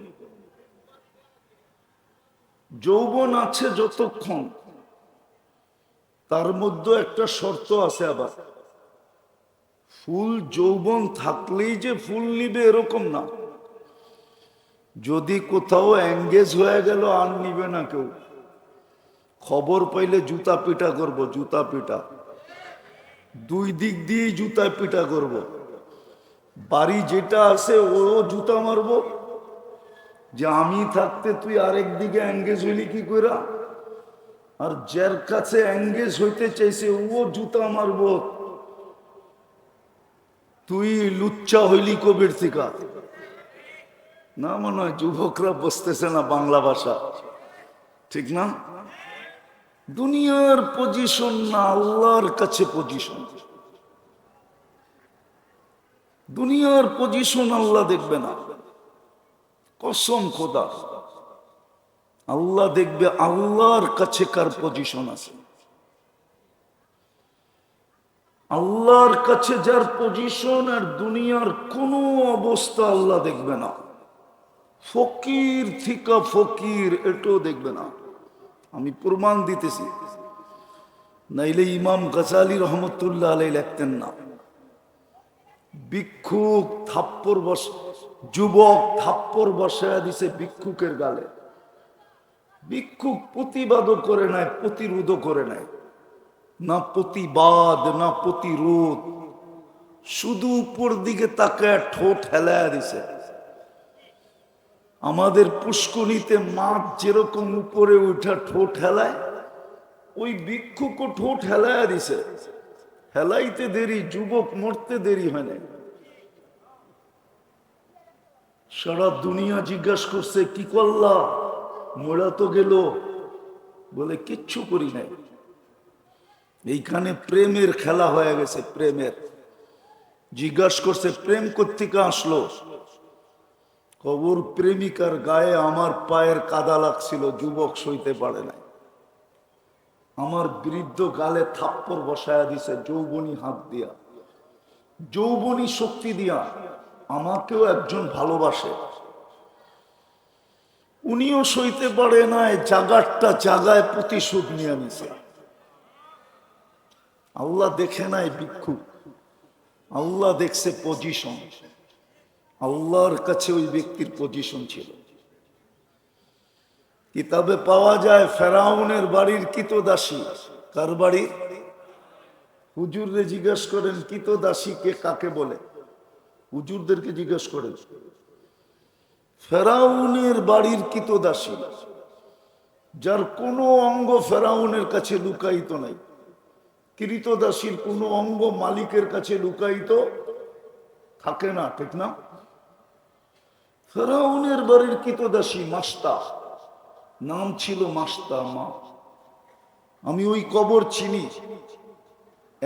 যৌবন আছে যতক্ষণ, তার মধ্যে একটা শর্ত আছে আবার। ফুল যৌবন থাকলেই যে ফুল নিবে এরকম না। যদি কোথাও এঙ্গেজ হয়ে গেল আর নিবে না কেউ। খবর পাইলে জুতা পিটা করব, জুতা পিটা, দুই দিক দিয়ে জুতা পিটা করব। বাড়ি যেটা আছে ও জুতা মারব, যে আমি থাকতে তুই আরেক দিকে এঙ্গেজ হইলি কি কইরা। আর যার কাছে এঙ্গেজ হইতে চাইছে ও জুতা মারব, তুই লুচ্চা হইলি কবির থিকা। না, মনে হয় যুবকরা বুঝতেছে না বাংলা ভাষা, ঠিক না? দুনিয়ার পজিশন না, আল্লাহর কাছে পজিশন। দুনিয়ার পজিশন আল্লাহ দেখবে না, কসম খোদা। আল্লাহ দেখবে আল্লাহর কাছে কার পজিশন আছে। আল্লাহর কাছে যার পজিশন, আর দুনিয়ার কোনো অবস্থা আল্লাহ দেখবে না। ফকির থিকা ফকির এটাও দেখবে না। আমি প্রমাণ দিতেছি, নাইলে ইমাম গাজালি রহমতুল্লাহ আলাই লিখতেন না। ভিক্ষুক থাপ্পড় যুবক থাপ্পড় বসায়া দিছে ভিক্ষুকের গালে। ভিক্ষুক প্রতিবাদও করে নাই, প্রতিরোধও করে নাই, না প্রতিবাদ না প্রতিরোধ, শুধু উপর দিকে তাকায় ঠোঁট হেলায়া দিছে। আমাদের পুষ্করিতে মাছ যেরকম উপরে উঠা ঠোঁট হেলায়, ওই ভিক্ষুকও ঠোঁট হেলায়া দিছে। হেলাইতে দেরি, যুবক মরতে দেরি হয় না। সারা দুনিয়া জিজ্ঞাসা করছে কি করলা, মোড়া তো গেল, বলে কিচ্ছু করি নাই। এইখানে প্রেমের খেলা হয়ে গেছে, প্রেমের। জিজ্ঞাসা করছে প্রেম কোত্থেকে আসলো, কবর প্রেমিকার গায়ে আমার পায়ের কাদা লাগছিল, যুবক সইতে পারে নাই। আমার বৃদ্ধ গালে থাপ্পড় বসায়া দিছে যৌবনী হাত দিয়া, যৌবনী শক্তি দিয়া। আমাকেও একজন ভালোবাসে, উনিও সইতে পারে নাই, জাগারটা জাগায় প্রতিশোধ নিয়ে নিছে। আল্লাহ দেখে নাই ভিক্ষুক, আল্লাহ দেখছে পজিশন। আল্লাহর কাছে ওই ব্যক্তির পজিশন ছিল। কিতাবে পাওয়া যায় ফেরাউনের বাড়ির কিতদাসী, কার বাড়ি? হুজুররে জিজ্ঞেস করেন কিতদাসী কে কাকে বলে, হুজুরদেরকে জিজ্ঞেস করেন। ফেরাউনের বাড়ির কিতদাসী, যার কোনো অঙ্গ ফেরাউনের কাছে লুকায়িত নাই। কৃতদাসীর কোনো অঙ্গ মালিকের কাছে লুকায়িত থাকে না, ঠিক না? ফেরাউনের বাড়ির কিতদাসী মাস্তা, নাম ছিল মাস্তা মা। আমি ওই কবর চিনি,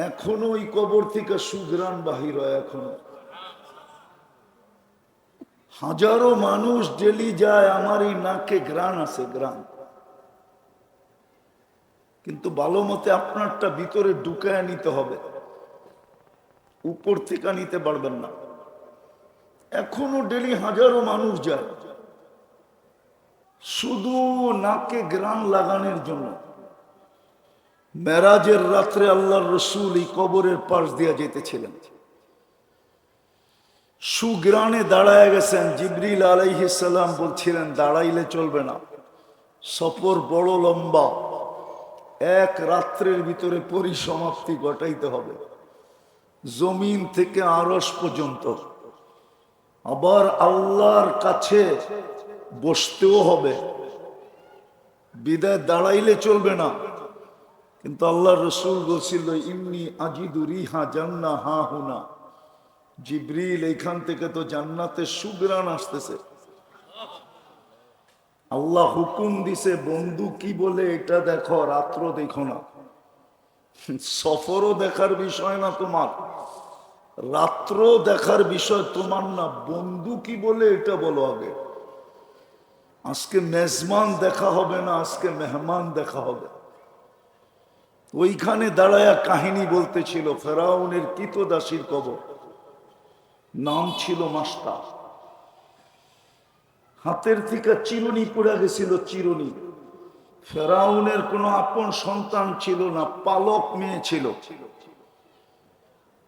এখনো ওই কবর থেকে সুঘ্রাণ বাহির হয়। এখনো হাজারো মানুষ ডেলি যায়, আমার এই নাকে গ্রাণ আছে, গ্রাণ। কিন্তু ভালো মতে আপনারটা ভিতরে ঢুকায় নিতে হবে, উপর থেকে নিতে পারবেন না। এখনো ডেলি হাজারো মানুষ যায় শুধু নাকে গ্রাণ লাগানোর জন্য। মেরাজের রাত্রে আল্লাহর রসুল এই কবরের পাশ দিয়ে যেতেছিলেন, সুগ্রাণে দাঁড়ায় গেছেন। জিবরিল আলাইহিস সালাম বলছিলেন দাঁড়াইলে চলবে না, সফর বড় লম্বা, এক রাত্রের ভিতরে পরিসমাপ্তি ঘটাইতে হবে, জমিন থেকে আরশ পর্যন্ত। আবার আল্লাহর কাছে বসতেও হবে, বিদায় দাঁড়াইলে চলবে না। কিন্তু আল্লাহর রসুল বলছিল ইন্নী আজিদু রিহা জান্নাহ হা হুনা, জিবরিল এইখান থেকে তো জান্নাতের সুঘ্রাণ আসতেছে। আল্লাহ হুকুম দিছে বন্ধু কি বলে এটা দেখো, রাত্র দেখো না। সফরও দেখার বিষয় না তোমার, রাত্র দেখার বিষয় তোমার না, বন্ধু কি বলে এটা বলো আগে। আজকে মেজমান দেখা হবে না, আজকে মেহমান দেখা হবে। ওইখানে দাঁড়ায়া কাহিনী বলতেছিল ফেরাউনের কৃতদাসীর কবর, নাম ছিল মাস্তা। হাতের থেকে চিরুনি পড়ে গেছিল, চিরুনি। ফেরাউনের কোনো আপন সন্তান ছিল না, পালক মেয়ে ছিল।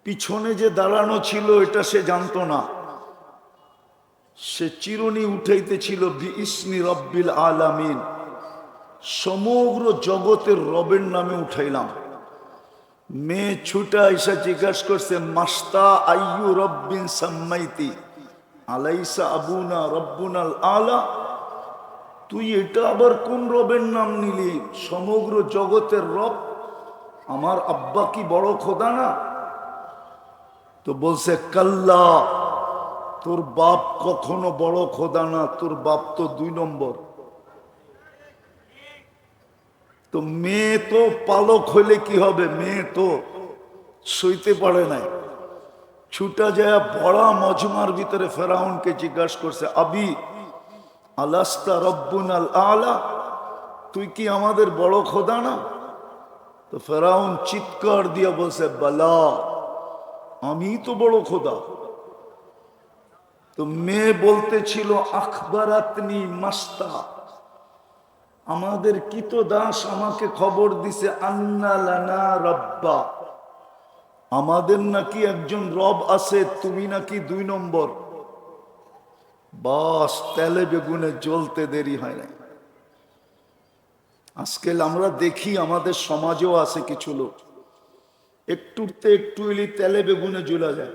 পিছনে যে দাঁড়ানো ছিল এটা সে জানতো না। সে চিরুনি উঠাইতেছিল বিইসমি রব্বিল আলামিন, সমগ্র জগতের রবের নামে উঠাইলাম। মেয়ে ছুটা এসে জিজ্ঞাসা করছে মাস্তা আইয়ু রব্বিন সাম্মাইতি আলাইসা আবুনা রব্বুনাল আলা, তুই এটা আবার কোন রবের নাম নিলি? সমগ্র জগতের রব, আমার আব্বা কি বড় খোদা না? তো বলছে কাল্লা, তোর বাপ কখনো বড় খোদা না, তোর বাপ তো 2 নম্বর। তো মেয়ে তো পালক হইলে কি হবে, মেয়ে তো সইতে পারে নাই, ছুটা যায় বড়া মজমার ভিতরে ফেরাউনকে জিজ্ঞাসা করছে আবি আলাস্তা রব্বুনাল আলা, তুই কি আমাদের বড় খোদা না? তো ফেরাউন চিৎকার দিয়ে বলছে বালা, আমি তো বড় খোদা। তো মেয়ে বলতেছিল আখবারাতনি মাস্তা, আমাদের কৃতদাস আমাকে খবর দিছে আন্না লানা রব্বা, আমাদের নাকি একজন রব আছে, তুমি নাকি 2 নম্বর। বাস, তেলে বেগুনে জ্বলতে দেরি হয় না। আজকাল আমরা দেখি আমাদের সমাজেও আছে কিছু লোক একটুতে একটু এলি তেলে বেগুনে জ্বলা যায়,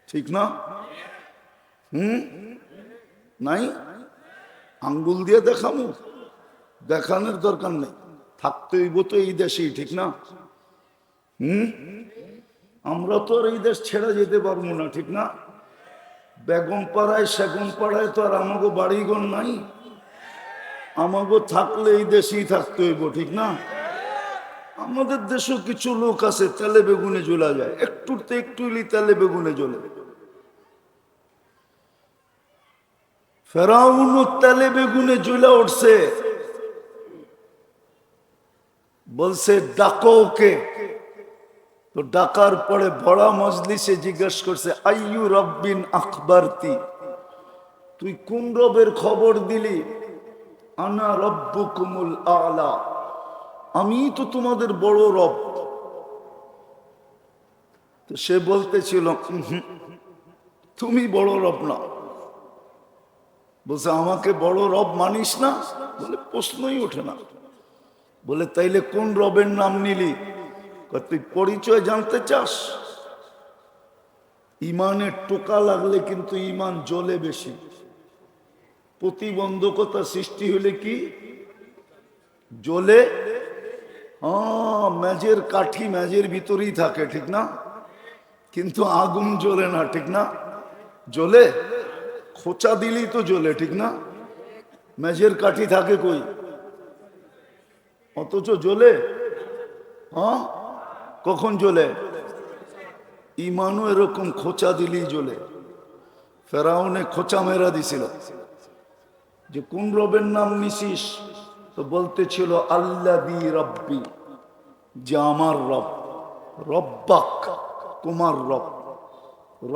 ঠিক না? নাই, আঙ্গুল দিয়ে দেখামু, দেখানোর দরকার নেই, থাকতে হইব তো এই দেশেই, ঠিক না? আমরা তো আর এই দেশ ছেড়ে যেতে পারবো না, ঠিক না? বেগম পাড়ায় সেগম পাড়ায় তো আর আমাগো বাড়িঘর নাই, আমাগো থাকলে এই দেশেই থাকতে হইব, ঠিক না? আমাদের দেশেও কিছু লোক আছে তেলে বেগুনে জ্বলা যায়, একটুতে একটু তেলে বেগুনে জ্বলে। ফেরাউন তেলে বেগুনে জ্বলা উঠছে, বলছে ডাকো ওকে। তো ডাকার পরে বড় মজলিসে জিজ্ঞাসা করছে আইয়ু রব্বিন আখবারতি, তুই কোন রবের খবর দিলি? আনা রব্বুকুমুল আলা, আমি তো তোমাদের বড় রব। তো সে বলতেছিল তুমি বড় রব না। বলছে আমাকে বড় রব মানিস না? বলে প্রশ্নই ওঠে না। বলে তাইলে কোন রবের নাম নিলি? তুই পরিচয় জানতে চাস? ইমানের টোকা লাগলে কিন্তু ইমান জ্বলে বেশি। প্রতিবন্ধকতা সৃষ্টি হলে কি জ্বলে? মেজের কাঠি মেজের ভিতরেই থাকে, ঠিক না? কিন্তু আগুন জ্বলে না, ঠিক না? জ্বলে খোঁচা দিলেই তো জ্বলে, ঠিক না? মেজের কাঠি থাকে কই, অথচ জ্বলে। কখন জ্বলে? ইমানও এরকম খোঁচা দিলেই জ্বলে। ফেরাউনে খোঁচা মেরা দিছিল যে কোন রবের নাম নিছিস, তো বলতেছিল আল্লাযী রব্বি, যে আমার রব, রব্বাক তোমার রব,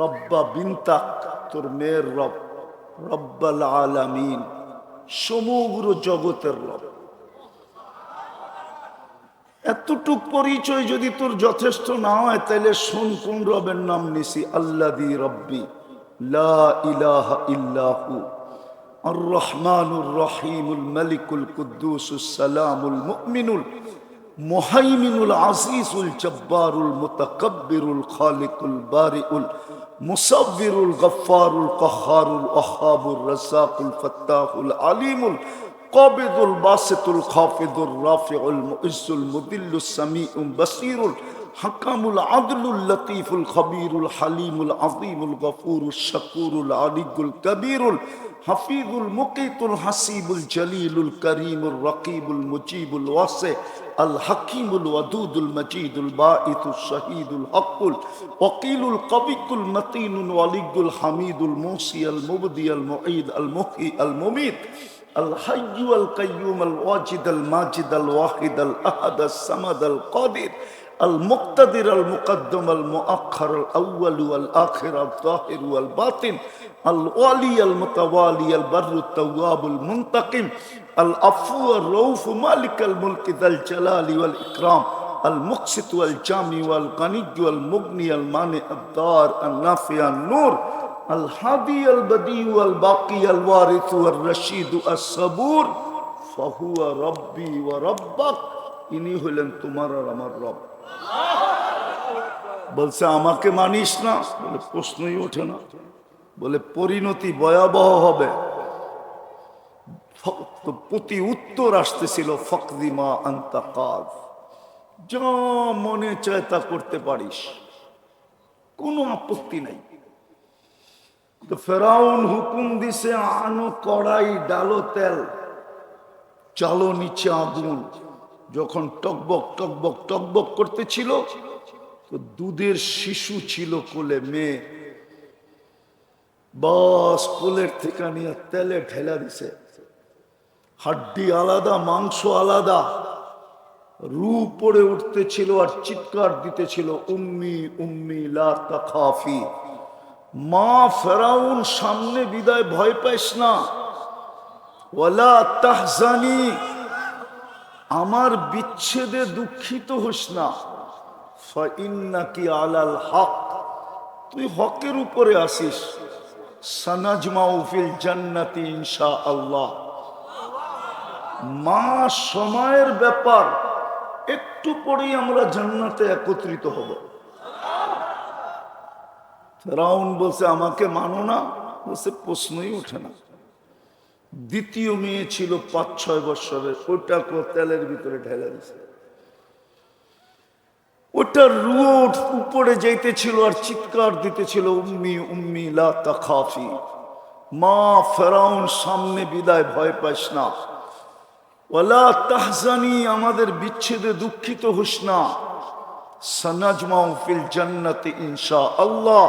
রব্বা বিনতাক তোর মেয়ের রব, রব্বাল আলামিন সমগ্র জগতের রব। এতটুক পরিচয় যদি তোর যথেষ্ট না হয়, তাহলে শোন কোন রবের নাম নিছি। আল্লাযী রব্বি লা ইলাহা ইল্লাহু আর রহমানুর রহিমুল মালিকুল কুদ্দুসুস সালামুল মুমিনুল মুহাইমিনুল আজিজুল জব্বারুল মুতাকাব্বিরুল খালিকুল বারিউল মুসাব্বিরুল গফফারুল কাহ্হারুল ওয়াহ্হাবুর রাজ্জাকুল ফাত্তাহুল আলিমুল কাবিদুল বাসিতুল খাফিদুর রাফিউল মুইজ্জুল মুদিল্লুস সামিউল বাসীরুল হাকামুল আদলুল লতীফুল খবীরুল হালিমুল আযীমুল গফুরুশ শাকুরুল আলিয়ুল কবীরুল হাফিজুল মুকিতুল হাসিবুল জলিলুল করিমুর রকিবুল মুজিবুল ওয়াসি আল হাকিমুল ওয়াদুদুল মজিদুল বাঈতুশ শহীদুল হকুল ওয়াকিলুল কবিকুল মতিনুল ওয়ালিয়ুল হামিদুল মুসি আল মুবদি আল মুঈদ আল মুহয়ি আল মুমীত الحي القيوم الواجد الماجد الواحد الأحد الصمد القادر المقتدر المقدم المؤخر الأول والآخر الظاهر والباطن الوالي المتوالي البر التواب المنتقم العفو الرؤوف مالك الملك ذا الجلال والإكرام المقسط والجامع والغني والمغني المانع الضار النافع النور الهادي البديع الباقي الوارث الرشيد الصبور فهو ربي وربك ইনি হলেন তোমার আর আমার রব। বলছে আমাকে মানিস না, বলে প্রশ্নই ওঠে না। বলে পরিণতি ভয়াবহ হবে। প্রতি উত্তর আসতেছিল ফকদিমা আনতা কাদ, যা মনে চায় তা করতে পারিস, কোনো আপত্তি নাই। তো ফেরাউন হুকুম দিছে আনো কড়াই, ডালো তেল, চালো নিচে আগুন। যখন টকবক টকবক টকবক করতেছিল, তো দুধের শিশু ছিল কোলে, মেয়ে। বাস কোলের থেকে নিয়ে তেলে ঢেলা দিছে। হাড্ডি আলাদা, মাংস আলাদা, রু পড়ে উঠতেছিল আর চিৎকার দিতেছিল উম্মি উম্মি লা তাখাফি। মা ফেরাউন সামনে বিদায়, ভয় পাইস না, ওয়ালা তাহজানি, আমার বিচ্ছেদে দুঃখিত হোস না, ফাইন্নাকি আলাল হক, তুই হকের উপরে আসিস। সানাজমাউ ফিল জান্নাতি ইনশাআল্লাহ। মা সময়ের ব্যাপার, একটু পরেই আমরা জান্নাতে একত্রিত হব। ফেরাউন বলছে আমাকে মানো না, বলছে প্রশ্নই ওঠে না। দ্বিতীয় মেয়ে ছিল ৫-৬ বছরের, ওটা তেলের ভিতরে ঢেলে দিছে। ওটা রুয়ো উপরে যাইতেছিল আর চিৎকার দিতেছিল উম্মি উম্মি লা তাখাফি। মা ফেরাউন সামনে বিদায়, ভয় পাইস না, ওয়ালা তাহজানি, আমাদের বিচ্ছেদে দুঃখিত হোস না, সানাজমাউ ফিল জান্নাতি ইনশাআল্লাহ।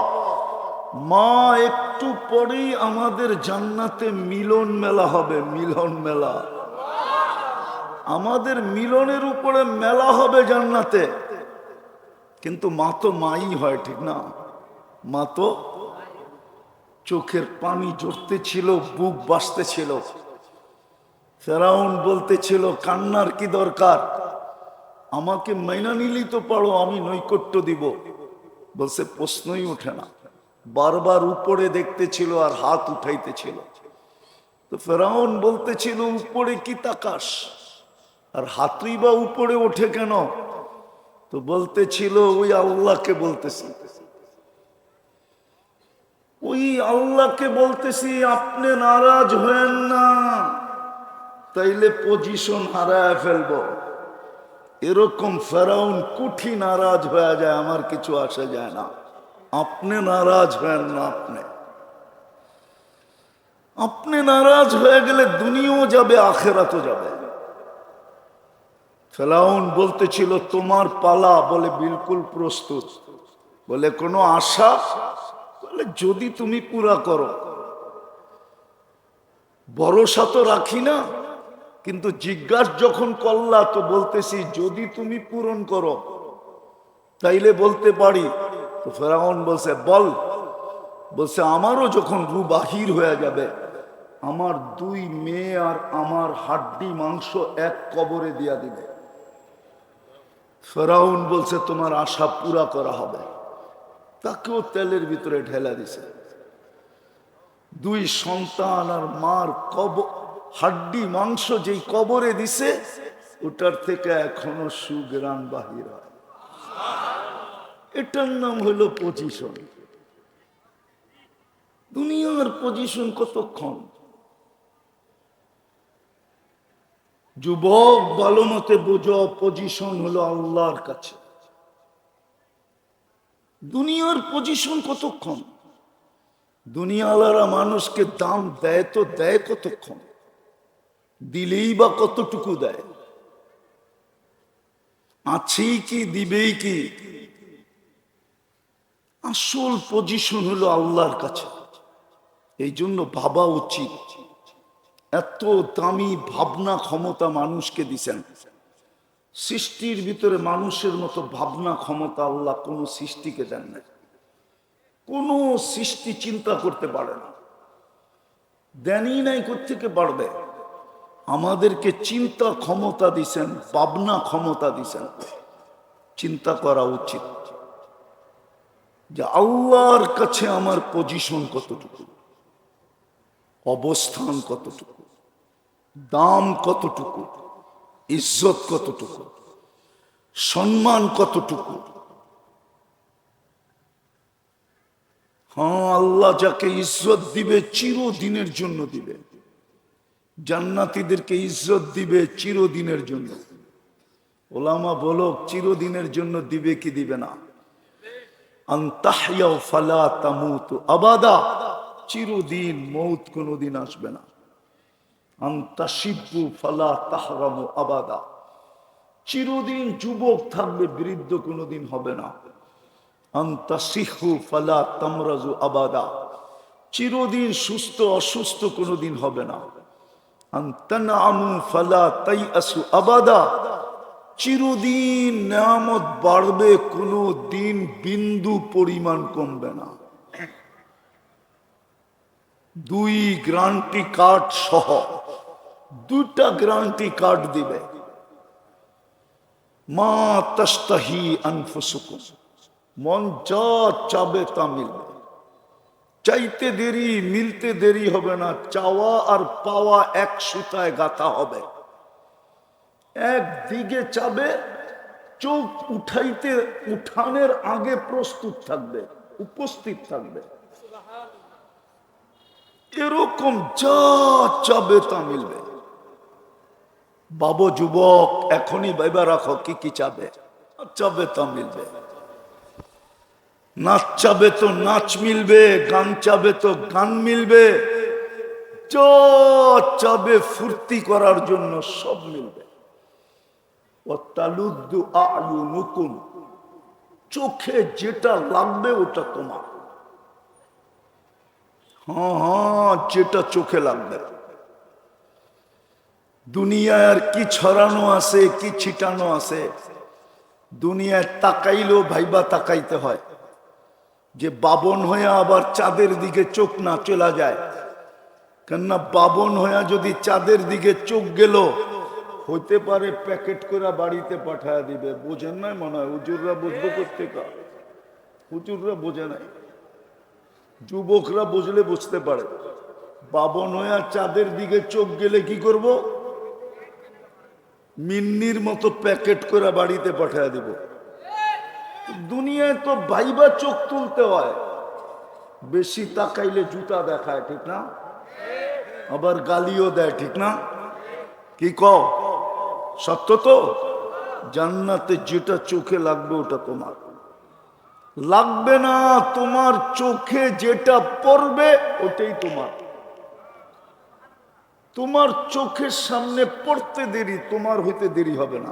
মা একটু পরেই আমাদের জান্নাতে মিলন মেলা হবে, মিলন মেলা। আমাদের মিলনের উপরে মেলা হবে জান্নাতে। কিন্তু মা তো মাই হয়, ঠিক না? মা তো, চোখের পানি ঝরতেছিল, বুক বাসতেছিল। ফেরাউন বলতেছিল কান্নার কি দরকার, আমাকে মাইনা নিলেই তো পারো, আমি নৈকট্য দিব। বলছে প্রশ্নই ওঠে না। বারবার উপরে দেখতেছিল আর হাত উঠাইতেছিল। তো ফেরাউন বলতেছিল উপরে কি তাকাস, আর হাতই বা উপরে ওঠে কেন? তো বলতেছিল ওই আল্লাহকে বলতেছি, ওই আল্লাহকে বলতেছি আপনি নারাজ হয়েন না, তাইলে পজিশন হারায় ফেলবো। এরকম ফেরাউন কুঠি নারাজ হয়ে যায়, আমার কিছু আসে যায় না। আপনি নারাজ হয়েন না, আপনি নারাজ হয়ে গেলে দুনিয়াও যাবে, আখেরাতও যাবে। ফেরাউন বলতেছিল তোমার পালা, বলে বিলকুল প্রস্তুত। বলে কোনো আশা? বলে যদি তুমি পুরা করো। ভরসা তো রাখি না, কিন্তু জিজ্ঞাসা যখন করলা তো বলতেছি যদি তুমি পূরণ করো তাইলে বলতে পারি। তো ফেরাউন বলছে বল। বলছে আমারও যখন রু বাহির হয়ে যাবে, আমার 2 মেয়ে আর আমার হাড্ডি মাংস এক কবরে দিয়া দিবে। ফেরাউন বলছে তোমার আশা পুরা করা হবে। তাকেও তেলের ভিতরে ঢেলা দিছে। 2 সন্তান আর মার হাড্ডি মাংস যেই কবরে দিছে, ওটার থেকে এখনো সুগ্রাণ বাহির হয়। এটার নাম হলো পজিশন। দুনিয়ার পজিশন কতক্ষণ? যুবক ভালো মতে বোঝো, পজিশন হলো আল্লাহর কাছে। দুনিয়ার পজিশন কতক্ষণ? দুনিয়াওয়ালারা মানুষকে দাম দেয় তো দেয় কতক্ষণ? দিলেই বা কতটুকু দেয়? আছেই কি, দিবেই কি? আসল পজিশন হলো আল্লাহর কাছে। এই জন্য ভাবা উচিত। এত দামি ভাবনা ক্ষমতা মানুষকে দিছেন। সৃষ্টির ভিতরে মানুষের মতো ভাবনা ক্ষমতা আল্লাহ কোন সৃষ্টিকে দেন না। কোন সৃষ্টি চিন্তা করতে পারে না, দেনই নাই। কোত্থেকে পারবে? আমাদেরকে চিন্তা ক্ষমতা দিছেন, ভাবনা ক্ষমতা দিছেন। চিন্তা করা উচিত যে আল্লাহর কাছে আমার পজিশন কতটুকু, অবস্থান কতটুকু, দাম কতটুকু, ইজ্জত কতটুকু, সম্মান কতটুকু। হ্যাঁ, আল্লাহ যাকে ইজ্জত দিবে চিরদিনের জন্য দিবে। জান্নাতীদেরকে ইজ্জত দিবে চিরদিনের জন্য। ওলামা বলো চিরদিনের জন্য দিবে কি দিবে না? আনতাহইয়া ফালা তামুতু আবাদা, চিরদিন, মৌত কোনদিন আসবে না। আনতাশিবু ফালা তাহরামু আবাদা, চিরদিন যুবক থাকবে, বৃদ্ধ কোনদিন হবে না। আনতাসিহু ফালা তামরাজু আবাদা, চিরদিন সুস্থ অসুস্থ কোনদিন হবে না। আনতানামু ফালা তাইআসু আবাদা, চিরদিন নেয়ামত বাড়বে, কোনো দিন বিন্দু পরিমাণ কমবে না। 2 গ্যারান্টি কার্ড সহ 2টা গ্যারান্টি কার্ড দিবে। মা তাস্তাহি আনফুসুকুম, মন যা চাবে তা মিলবে। চাইতে দেরি, মিলতে দেরি হবে না। চাওয়া আর পাওয়া এক সুতায় গাঁথা হবে। একদিকে চাবে, চোখ উঠানের আগে প্রস্তুত থাকবে, উপস্থিত থাকবে। এরকম যা চাবে তা মিলবে। বাবু যুবক, এখনই ভাইবা রাখো কি কি চাবে। চাবে তা মিলবে। নাচ চাবে তো নাচ মিলবে, গান চাবে তো গান মিলবে। যা চাবে ফুর্তি করার জন্য সব মিলবে। চোখে যেটা লাগবে ওটা তোমার। হ্যাঁ, যেটা চোখে লাগবে। দুনিয়ায় আর কি ছড়ানো আছে, কি ছিটানো আছে। দুনিয়ায় তাকাইলেও ভাইবা তাকাইতে হয়, যে বাবন হয়ে আবার চাঁদের দিকে চোখ না চলা যায়। কেননা বাবন হয়ে যদি চাঁদের দিকে চোখ গেল, হইতে পারে প্যাকেট করে বাড়িতে পাঠায় দিবে। বোঝেন নাই মনে হয়? হুজুররা বুঝবো কোত্থেকে? হুজুররা বোঝে নাই, যুবকরা বুঝলে বুঝতে পারে। বাবন হয়ে চাঁদের দিকে চোখ গেলে কি করব? মিন্নির মতো প্যাকেট করে বাড়িতে পাঠায় দিব। দুনিয়ায় তো ভাইবা চোখ তুলতে হয়। বেশি তাকাইলে জুতা দেখায়, ঠিক না? আবার গালিও দেয়, ঠিক না? কি কও? সত্য তো? জান্নাতে যেটা চোখে লাগবে ওটা তোমার। লাগবে না, তোমার চোখে যেটা পড়বে ওটাই তোমার। তোমার চোখের সামনে পড়তে দেরি, তোমার হইতে দেরি হবে না।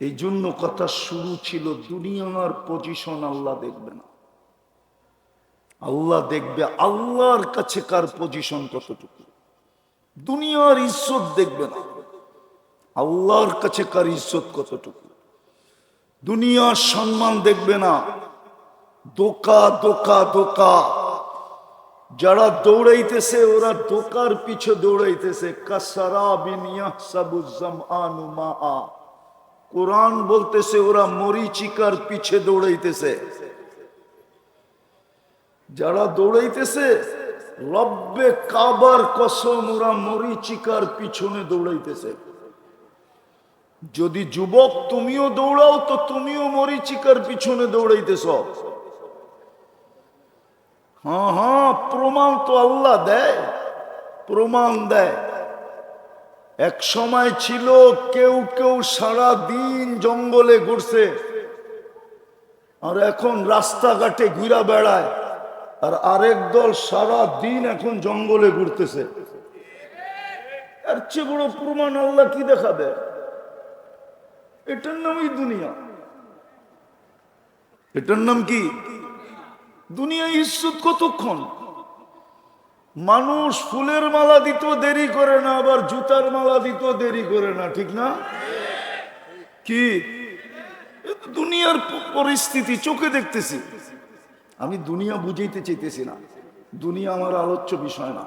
এই জন্য কথা শুরু ছিল, দুনিয়ার পজিশন আল্লাহ দেখবে না, আল্লাহ দেখবে আল্লাহর কাছে কার পজিশন কতটুকু। দুনিয়ার ইজ্জত দেখবে না, আল্লাহর কাছে কার ইজ্জত কতটুকু। দুনিয়ার সম্মান দেখবে না, দোকা দোকা দোকা। যারা দৌড়াইতেছে ওরা দোকার পিছে দৌড়াইতেছে। কাসারাবিন ইয়াহসাবু যামআনু মাআ, কোরআন বলতেছে ওরা মরিচিকার পিছে দৌড়াইতেছে। যারা দৌড়াইতেছে রব্বে কাবার কসম, ওরা মরিচিকার পিছনে দৌড়াইতেছে। যদি যুবক তুমিও দৌড়াও তো তুমিও মরিচিকার পিছনে দৌড়াইতেছ। হ্যাঁ হ্যাঁ, প্রমাণ তো আল্লাহ দেয়, প্রমাণ দেয়। এক সময় ছিল কেউ কেউ সারা দিন জঙ্গলে ঘুরছে, আর এখন রাস্তাঘাটে ঘুরা বেড়ায়। আর আরেক দল সারা দিন এখন জঙ্গলে ঘুরতেছে। এর চেয়ে বড় প্রমাণ আল্লাহ কি দেখাবে? এটার নামই দুনিয়া। এটার নাম কি? দুনিয়া। ইজ্জত কতক্ষণ? মানুষ ফুলের মালা দিতেও দেরি করে না, আবার জুতার মালা দিতেও দেরি করে না, ঠিক না? কি দুনিয়ার পরিস্থিতি চোখে দেখতেছি। আমি দুনিয়া বুঝাইতে চাইতেছি না, দুনিয়া আমার আলোচ্য বিষয় না।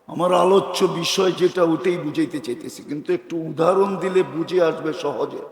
আমার আলোচ্য বিষয় যেটা ওটাই বুঝাইতে চাইতেছি, কিন্তু একটু উদাহরণ দিলে বুঝে আসবে সহজে।